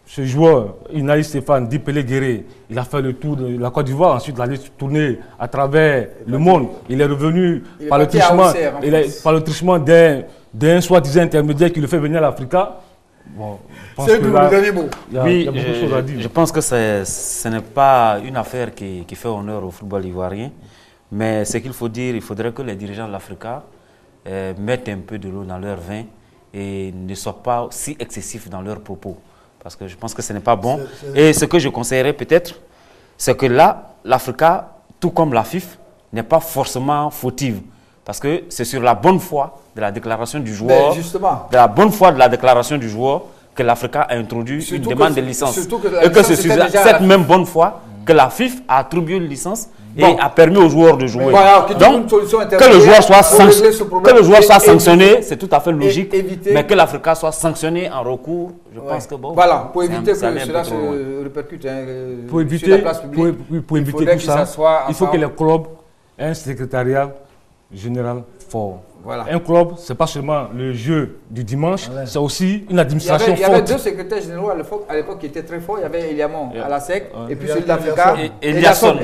Ce joueur, Inaïs Stéphane, dit Pelé Guéré, il a fait le tour de la Côte d'Ivoire, ensuite il a tourné à travers le monde. Il est revenu par le trichement d'un soi-disant intermédiaire qui le fait venir à l'Africa. Bon, c'est le dernier mot. Oui, je pense que ce n'est pas une affaire qui fait honneur au football ivoirien. Mais ce qu'il faut dire, il faudrait que les dirigeants de l'Africa mettent un peu de l'eau dans leur vin et ne soient pas si excessifs dans leurs propos. Parce que je pense que ce n'est pas bon. Et ce que je conseillerais peut-être, c'est que là, l'Africa, tout comme la FIF, n'est pas forcément fautive. Parce que c'est sur la bonne foi de la déclaration du joueur, que l'Africa a introduit une demande de licence. Et que c'est sur cette même bonne foi que la FIF a attribué une licence et a permis aux joueurs de jouer. Voilà, donc, que le joueur soit sanctionné, c'est tout à fait logique, mais que l'Africa soit sanctionné en recours, je pense que bon. Voilà, pour éviter que cela se répercute sur la place publique, pour éviter tout ça, il faut que les clubs aient un secrétariat général fort. Voilà. Un club, ce n'est pas seulement le jeu du dimanche, c'est aussi une administration forte. Il y avait deux secrétaires généraux à l'époque qui étaient très forts. Il y avait Eliamon à la SEC, et puis celui de l'Africa. Eliasson,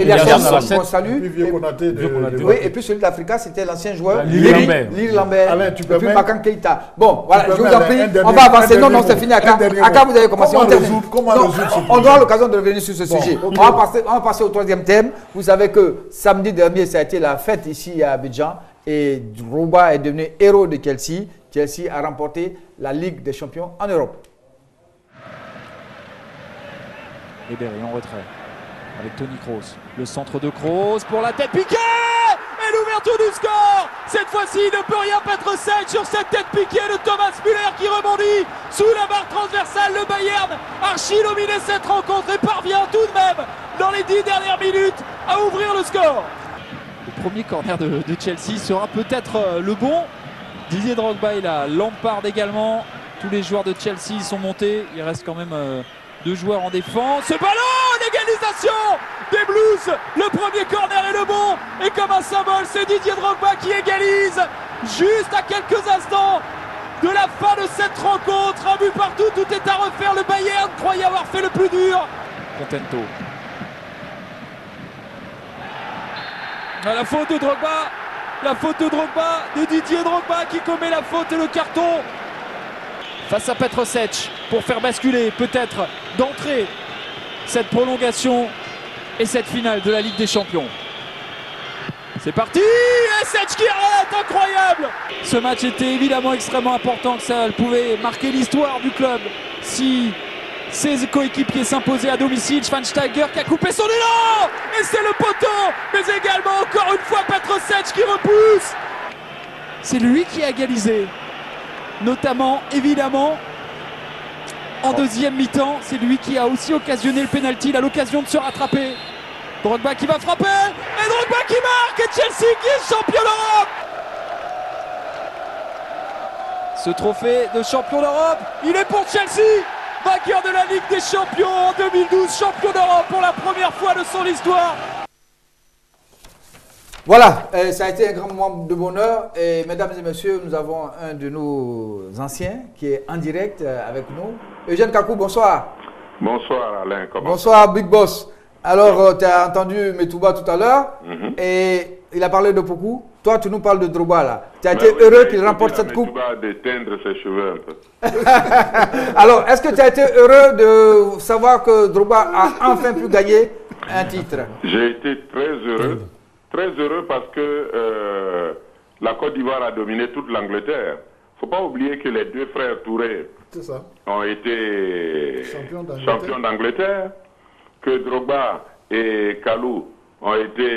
qu'on salue. Et puis celui de l'Africa, c'était l'ancien joueur Lille Lambert. Et puis Makan Keita. Bon, voilà, je vous en prie, on va avancer. Non, c'est fini. Aka, vous avez commencé. On doit avoir l'occasion de revenir sur ce sujet. On va passer au troisième thème. Vous savez que samedi dernier, ça a été la fête ici à Abidjan. Et Drogba est devenu héros de Chelsea. Chelsea a remporté la Ligue des Champions en Europe. Ribéry en retrait avec Toni Kroos. Le centre de Kroos pour la tête piquée et l'ouverture du score. Cette fois-ci, il ne peut rien mettre 7 sur cette tête piquée de Thomas Müller qui rebondit sous la barre transversale. Le Bayern archi dominé cette rencontre et parvient tout de même dans les 10 dernières minutes à ouvrir le score. Le premier corner de Chelsea sera peut-être le bon. Didier Drogba est là, Lampard également. Tous les joueurs de Chelsea sont montés. Il reste quand même deux joueurs en défense. Ce ballon, l'égalisation des Blues. Le premier corner est le bon. Et comme un symbole, c'est Didier Drogba qui égalise juste à quelques instants de la fin de cette rencontre. Un but partout, tout est à refaire. Le Bayern croyait avoir fait le plus dur. Contento. La faute de Drogba, de Didier Drogba qui commet la faute et le carton face à Petrovic pour faire basculer peut-être d'entrée cette prolongation et cette finale de la Ligue des Champions. C'est parti, et Sedge qui arrête, incroyable. Ce match était évidemment extrêmement important, que ça pouvait marquer l'histoire du club si ses coéquipiers s'imposaient à domicile. Schweinsteiger qui a coupé son élan, et c'est le poteau, mais également encore une fois Petr Sedge qui repousse. C'est lui qui a égalisé, notamment évidemment en deuxième mi-temps. C'est lui qui a aussi occasionné le pénalty, il a l'occasion de se rattraper. Drogba qui va frapper, et Drogba qui marque, et Chelsea qui est champion d'Europe. Ce trophée de champion d'Europe, il est pour Chelsea, vainqueur de la Ligue des Champions en 2012, champion d'Europe pour la première fois de son histoire. Voilà, ça a été un grand moment de bonheur. Et mesdames et messieurs, nous avons un de nos anciens qui est en direct avec nous. Eugène Kakou, bonsoir. Bonsoir Alain, comment bonsoir Big Boss. Alors, tu as entendu Metouba tout à l'heure et il a parlé de Poku. Toi, tu nous parles de Drogba là. Tu as été heureux qu'il remporte cette coupe. Metouba d'éteindre ses cheveux un peu. Alors, est-ce que tu as été heureux de savoir que Drogba a enfin pu gagner un titre? J'ai été très heureux. Très heureux parce que la Côte d'Ivoire a dominé toute l'Angleterre. Il ne faut pas oublier que les deux frères Touré ont été champions d'Angleterre, que Drogba et Kalou ont été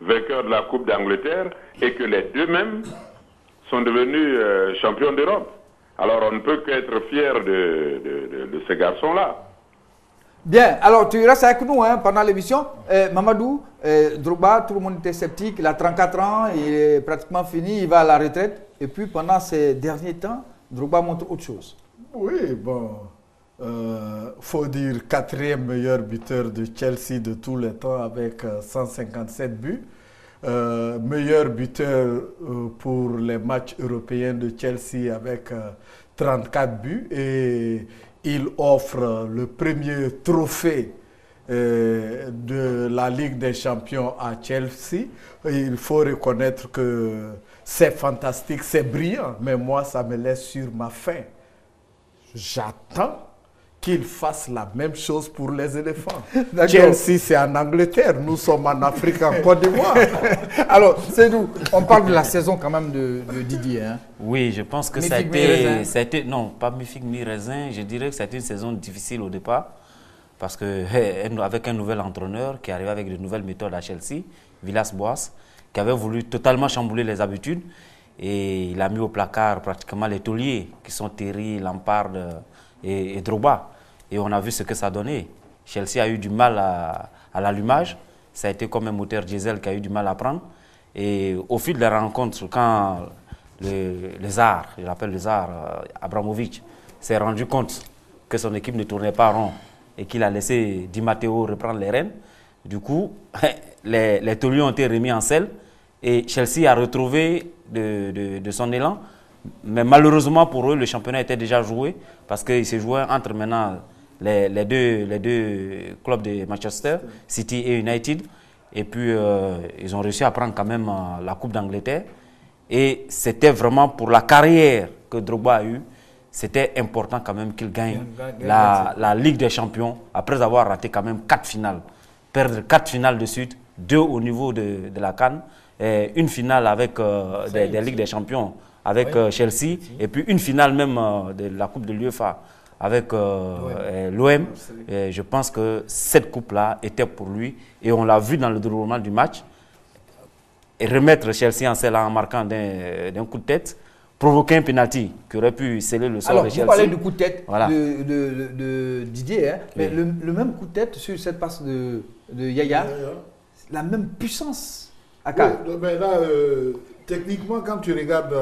vainqueurs de la Coupe d'Angleterre et que les deux mêmes sont devenus champions d'Europe. Alors on ne peut qu'être fier de ces garçons-là. Bien, alors tu restes avec nous pendant l'émission. Mamadou, Drogba, tout le monde était sceptique, il a 34 ans, il est pratiquement fini, il va à la retraite. Et puis pendant ces derniers temps, Drogba montre autre chose. Oui, bon, faut dire 4e meilleur buteur de Chelsea de tous les temps avec 157 buts. Meilleur buteur pour les matchs européens de Chelsea avec 34 buts. Et il offre le premier trophée de la Ligue des Champions à Chelsea. Il faut reconnaître que c'est fantastique, c'est brillant, mais moi, ça me laisse sur ma faim. J'attends qu'il fasse la même chose pour les éléphants. Chelsea, c'est en Angleterre, nous sommes en Afrique, en Côte d'Ivoire. Alors, c'est nous, on parle de la saison quand même de Didier. Hein. Oui, je pense que ça a été, non, pas mi-figue, mi-raisin, je dirais que c'était une saison difficile au départ, parce qu'avec un nouvel entraîneur qui arrivait avec de nouvelles méthodes à Chelsea, Villas-Boas, qui avait voulu totalement chambouler les habitudes, et il a mis au placard pratiquement les tauliers, qui sont Terry, Lampard et Drogba. Et on a vu ce que ça donnait. Chelsea a eu du mal à l'allumage. Ça a été comme un moteur diesel qui a eu du mal à prendre. Et au fil des rencontres, quand le Tsar, je l'appelle le Tsar, Abramovich, s'est rendu compte que son équipe ne tournait pas rond et qu'il a laissé Di Matteo reprendre les rênes, du coup, les tauliers ont été remis en selle et Chelsea a retrouvé de son élan. Mais malheureusement pour eux, le championnat était déjà joué parce qu'il se jouait entre maintenant les deux clubs de Manchester, City et United. Et puis, ils ont réussi à prendre quand même la Coupe d'Angleterre. Et c'était vraiment pour la carrière que Drogba a eue, c'était important quand même qu'il gagne la Ligue des Champions après avoir raté quand même 4 finales. Perdre 4 finales de suite, 2 au niveau de la CAN, et une finale avec des Ligues des Champions avec Chelsea, et puis une finale même de la Coupe de l'UEFA avec l'OM. Je pense que cette coupe-là était pour lui, et on l'a vu dans le déroulement du match. Et remettre Chelsea en selle en marquant d'un coup de tête, provoquer un penalty qui aurait pu sceller le sort de Chelsea. Alors, vous parlez du coup de tête voilà. de Didier, hein, mais le même coup de tête sur cette passe de Yaya, la même puissance. Oui, mais là, techniquement, quand tu regardes...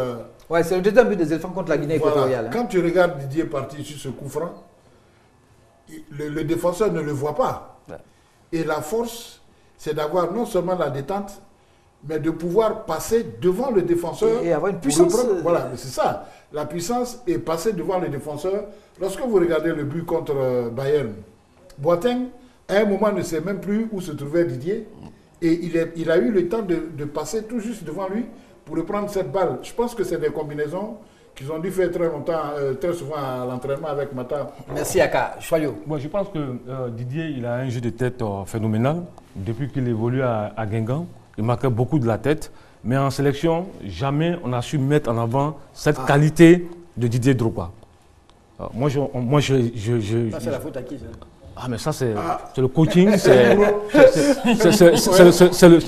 ouais, c'est le deuxième but des éléphants contre la Guinée équatoriale. Quand tu regardes Didier partir sur ce coup franc, le défenseur ne le voit pas. Ouais. Et la force, c'est d'avoir non seulement la détente, mais de pouvoir passer devant le défenseur. Et avoir une puissance. Voilà, c'est ça. La puissance est passer devant le défenseur. Lorsque vous regardez le but contre Bayern, Boateng, à un moment, ne sait même plus où se trouvait Didier. Et il a eu le temps de passer tout juste devant lui pour reprendre cette balle. Je pense que c'est des combinaisons qu'ils ont dû faire très longtemps, très souvent à l'entraînement avec Mata. Merci Aka. Choyot. Moi, je pense que Didier, il a un jeu de tête phénoménal depuis qu'il évolue à Guingamp. il marquait beaucoup de la tête. Mais en sélection, jamais on a su mettre en avant cette qualité de Didier Drogba. Alors, Ça, c'est la faute à qui, ça? Ah, mais ça, c'est le coaching, c'est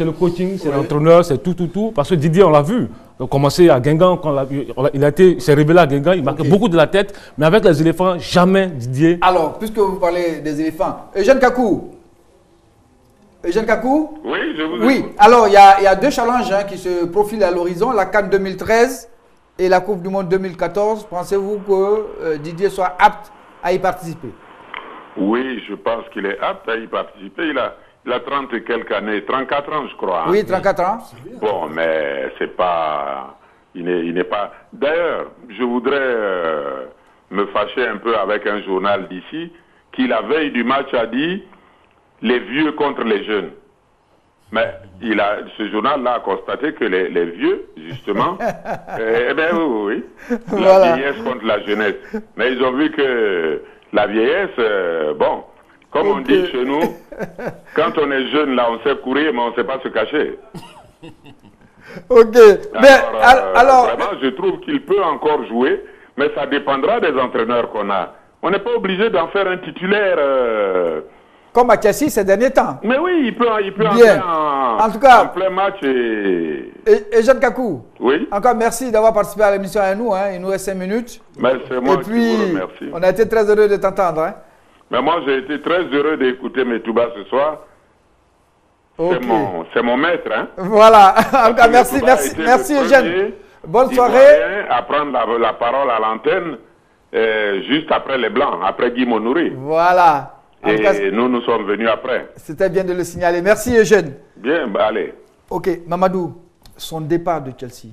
le coaching, c'est l'entraîneur, c'est tout. Parce que Didier, on l'a vu, il a commencé à Guingamp, il s'est révélé à Guingamp, il marquait beaucoup de la tête, mais avec les éléphants, jamais Didier. Alors, puisque vous parlez des éléphants, Eugène Kakou. Eugène Kakou? Oui, je vous écoute. Oui, alors il y a deux challenges qui se profilent à l'horizon, la CAN 2013 et la Coupe du Monde 2014. Pensez-vous que Didier soit apte à y participer? Oui, je pense qu'il est apte à y participer. Il a 30 et quelques années, 34 ans je crois. Oui, 34 ans. Bon, mais c'est pas... Il n'est pas... D'ailleurs, je voudrais me fâcher un peu avec un journal d'ici qui, la veille du match, a dit les vieux contre les jeunes. Mais ce journal-là a constaté que les vieux, justement, oui, la vieillesse contre la jeunesse. Mais ils ont vu que la vieillesse, comme on dit chez nous, quand on est jeune, là, on sait courir, mais on ne sait pas se cacher. Ok. Alors, vraiment, je trouve qu'il peut encore jouer, mais ça dépendra des entraîneurs qu'on a. On n'est pas obligé d'en faire un titulaire... Comme à Chelsea ces derniers temps. Mais oui, il peut entrer en tout cas, en plein match. Et Jean Kakou, oui. Encore merci d'avoir participé à l'émission avec nous. Il nous reste 5 minutes. Mais c'est moi qui vous remercie. On a été très heureux de t'entendre. Mais moi, j'ai été très heureux d'écouter Metouba ce soir. Okay. C'est mon maître. Voilà. Encore merci Eugène. Bonne soirée. À prendre la parole à l'antenne juste après les Blancs, après Guy Monouri. Voilà. Et nous sommes venus après. C'était bien de le signaler. Merci Eugène. Bien, allez. Ok, Mamadou, son départ de Chelsea.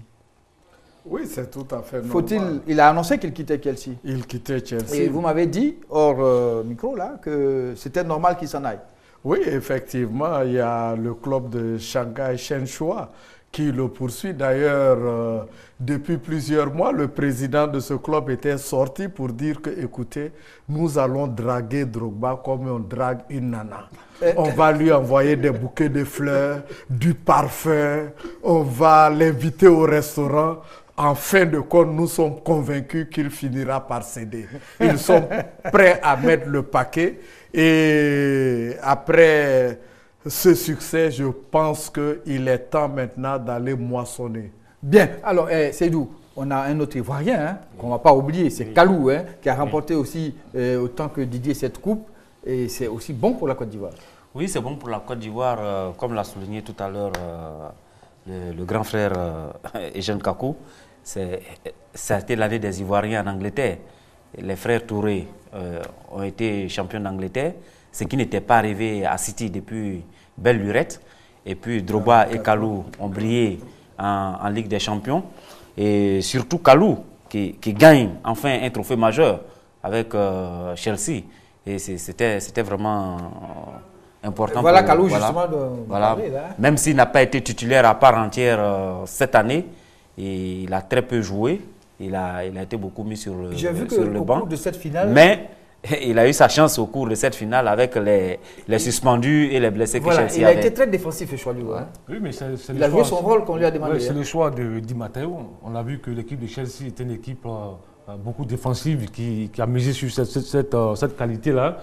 Oui, c'est tout à fait normal. Il a annoncé qu'il quittait Chelsea. Il quittait Chelsea. Et vous m'avez dit, hors micro, là, que c'était normal qu'il s'en aille. Oui, effectivement, il y a le club de Shanghai Shenhua qui le poursuit. D'ailleurs, depuis plusieurs mois, le président de ce club était sorti pour dire que, écoutez, nous allons draguer Drogba comme on drague une nana. On va lui envoyer des bouquets de fleurs, du parfum, on va l'inviter au restaurant. En fin de compte, nous sommes convaincus qu'il finira par céder. Ils sont prêts à mettre le paquet. Et après ce succès, je pense qu'il est temps maintenant d'aller moissonner. Bien. Alors, Seydou, on a un autre Ivoirien qu'on ne va pas oublier, c'est Kalou, qui a remporté aussi autant que Didier cette coupe. Et c'est aussi bon pour la Côte d'Ivoire. Oui, c'est bon pour la Côte d'Ivoire. Comme l'a souligné tout à l'heure le grand frère Eugène Kakou, ça a été l'année des Ivoiriens en Angleterre. Les frères Touré ont été champions d'Angleterre, ce qui n'était pas arrivé à City depuis belle lurette. Et puis Drogba et Kalou ont brillé en Ligue des Champions. Et surtout Kalou qui gagne enfin un trophée majeur avec Chelsea. Et c'était vraiment important. Voilà Kalou justement. Voilà. Même s'il n'a pas été titulaire à part entière cette année, il a très peu joué. Il a été beaucoup mis sur le banc. J'ai vu qu'au cours de cette finale... Mais il a eu sa chance au cours de cette finale avec les suspendus et les blessés que Chelsea avait. Il a été très défensif, ce choix du Oui, mais il a joué son rôle qu'on lui a demandé. C'est le choix de Di Matteo. On a vu que l'équipe de Chelsea était une équipe beaucoup défensive qui a misé sur cette qualité-là.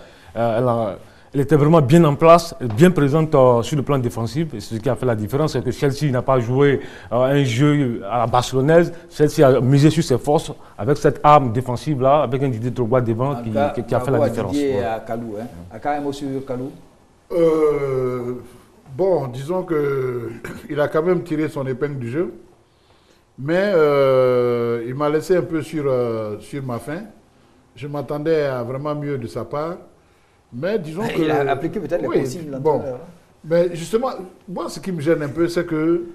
Elle était vraiment bien en place, bien présente sur le plan défensif. Et ce qui a fait la différence, c'est que Chelsea n'a pas joué un jeu à la barcelonaise. Chelsea a misé sur ses forces avec cette arme défensive-là, avec un Didier Drogba devant qui a fait la différence. Didier à Kalou, un mot sur Kalou. Bon, disons qu'il a quand même tiré son épingle du jeu. Mais il m'a laissé un peu sur ma faim. Je m'attendais à vraiment mieux de sa part. Mais disons que... Il a appliqué peut-être les consignes. Bon, mais justement, moi, ce qui me gêne un peu, c'est que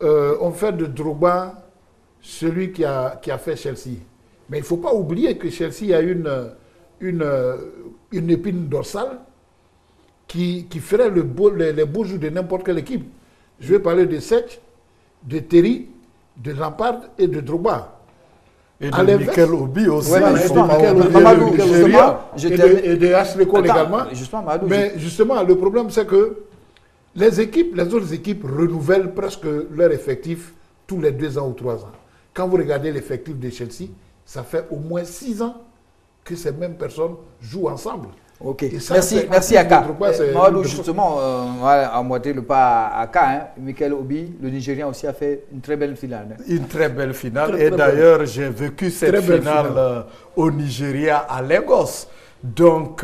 on fait de Drogba celui qui a fait Chelsea. Mais il ne faut pas oublier que Chelsea a une épine dorsale qui ferait les beaux jours de n'importe quelle équipe. Je vais parler de Sech, de Terry, de Lampard et de Drogba. Et de Mikel Obi aussi. Ouais, et de Ashley Cole également. Mais justement, le problème, c'est que les autres équipes renouvellent presque leur effectif tous les 2 ans ou 3 ans. Quand vous regardez l'effectif de Chelsea, ça fait au moins 6 ans que ces mêmes personnes jouent ensemble. Ok, merci Aka. Mamadou, justement, on va emboîter le pas à Aka. Hein. Michael Obi, le Nigérian aussi a fait une très belle finale. Hein. Une très belle finale. Et d'ailleurs, j'ai vécu cette finale au Nigeria, à Lagos. Donc,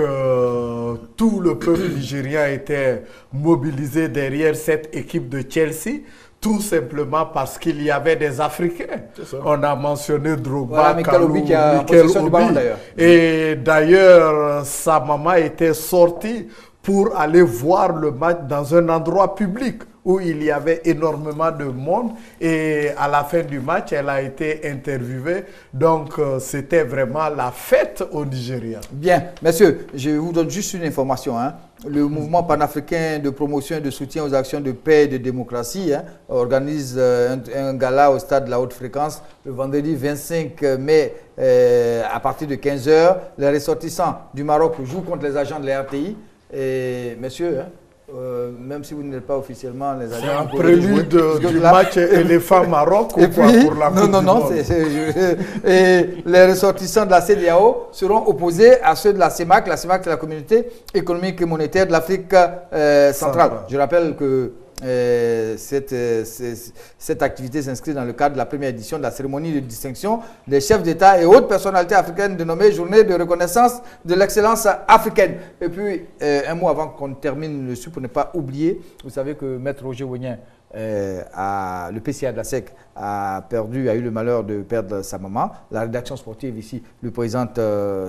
tout le peuple nigérien était mobilisé derrière cette équipe de Chelsea. Tout simplement parce qu'il y avait des Africains. On a mentionné Drogba, Michael Obi qui a en possession du ballon d'ailleurs. Et d'ailleurs, sa maman était sortie pour aller voir le match dans un endroit public où il y avait énormément de monde. Et à la fin du match, elle a été interviewée. Donc, c'était vraiment la fête au Nigeria. Bien, messieurs, je vous donne juste une information. Hein. Le mouvement panafricain de promotion et de soutien aux actions de paix et de démocratie organise un gala au stade de la haute fréquence le vendredi 25 mai à partir de 15 h. Les ressortissants du Maroc jouent contre les agents de la RTI. Et messieurs, même si vous n'êtes pas officiellement les agents... C'est un prélude du match éléphant-Maroc ou quoi pour la Coupe du Monde. Et les ressortissants de la CEDEAO seront opposés à ceux de la CEMAC. La CEMAC, c'est la communauté économique et monétaire de l'Afrique centrale. Je rappelle que cette activité s'inscrit dans le cadre de la première édition de la cérémonie de distinction des chefs d'État et autres personnalités africaines dénommée Journée de reconnaissance de l'excellence africaine. Et puis, un mot avant qu'on termine dessus pour ne pas oublier, vous savez que Maître Roger Wonien, le PCA de la SEC, a eu le malheur de perdre sa maman. La rédaction sportive ici lui présente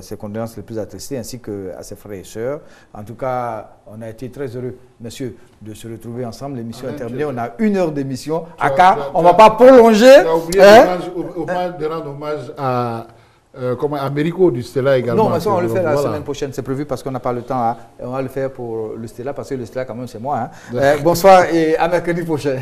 ses condoléances les plus attristées ainsi qu'à ses frères et sœurs. En tout cas, on a été très heureux, messieurs, de se retrouver ensemble. L'émission est terminée. On a 1 heure d'émission. Aka, on ne va pas prolonger. Tu as oublié de rendre hommage à Américo du Stella également. Non, mais ça, on le fait la semaine prochaine. C'est prévu parce qu'on n'a pas le temps. On va le faire pour le Stella parce que le Stella, quand même, c'est moi. Hein. Bonsoir et à mercredi prochain.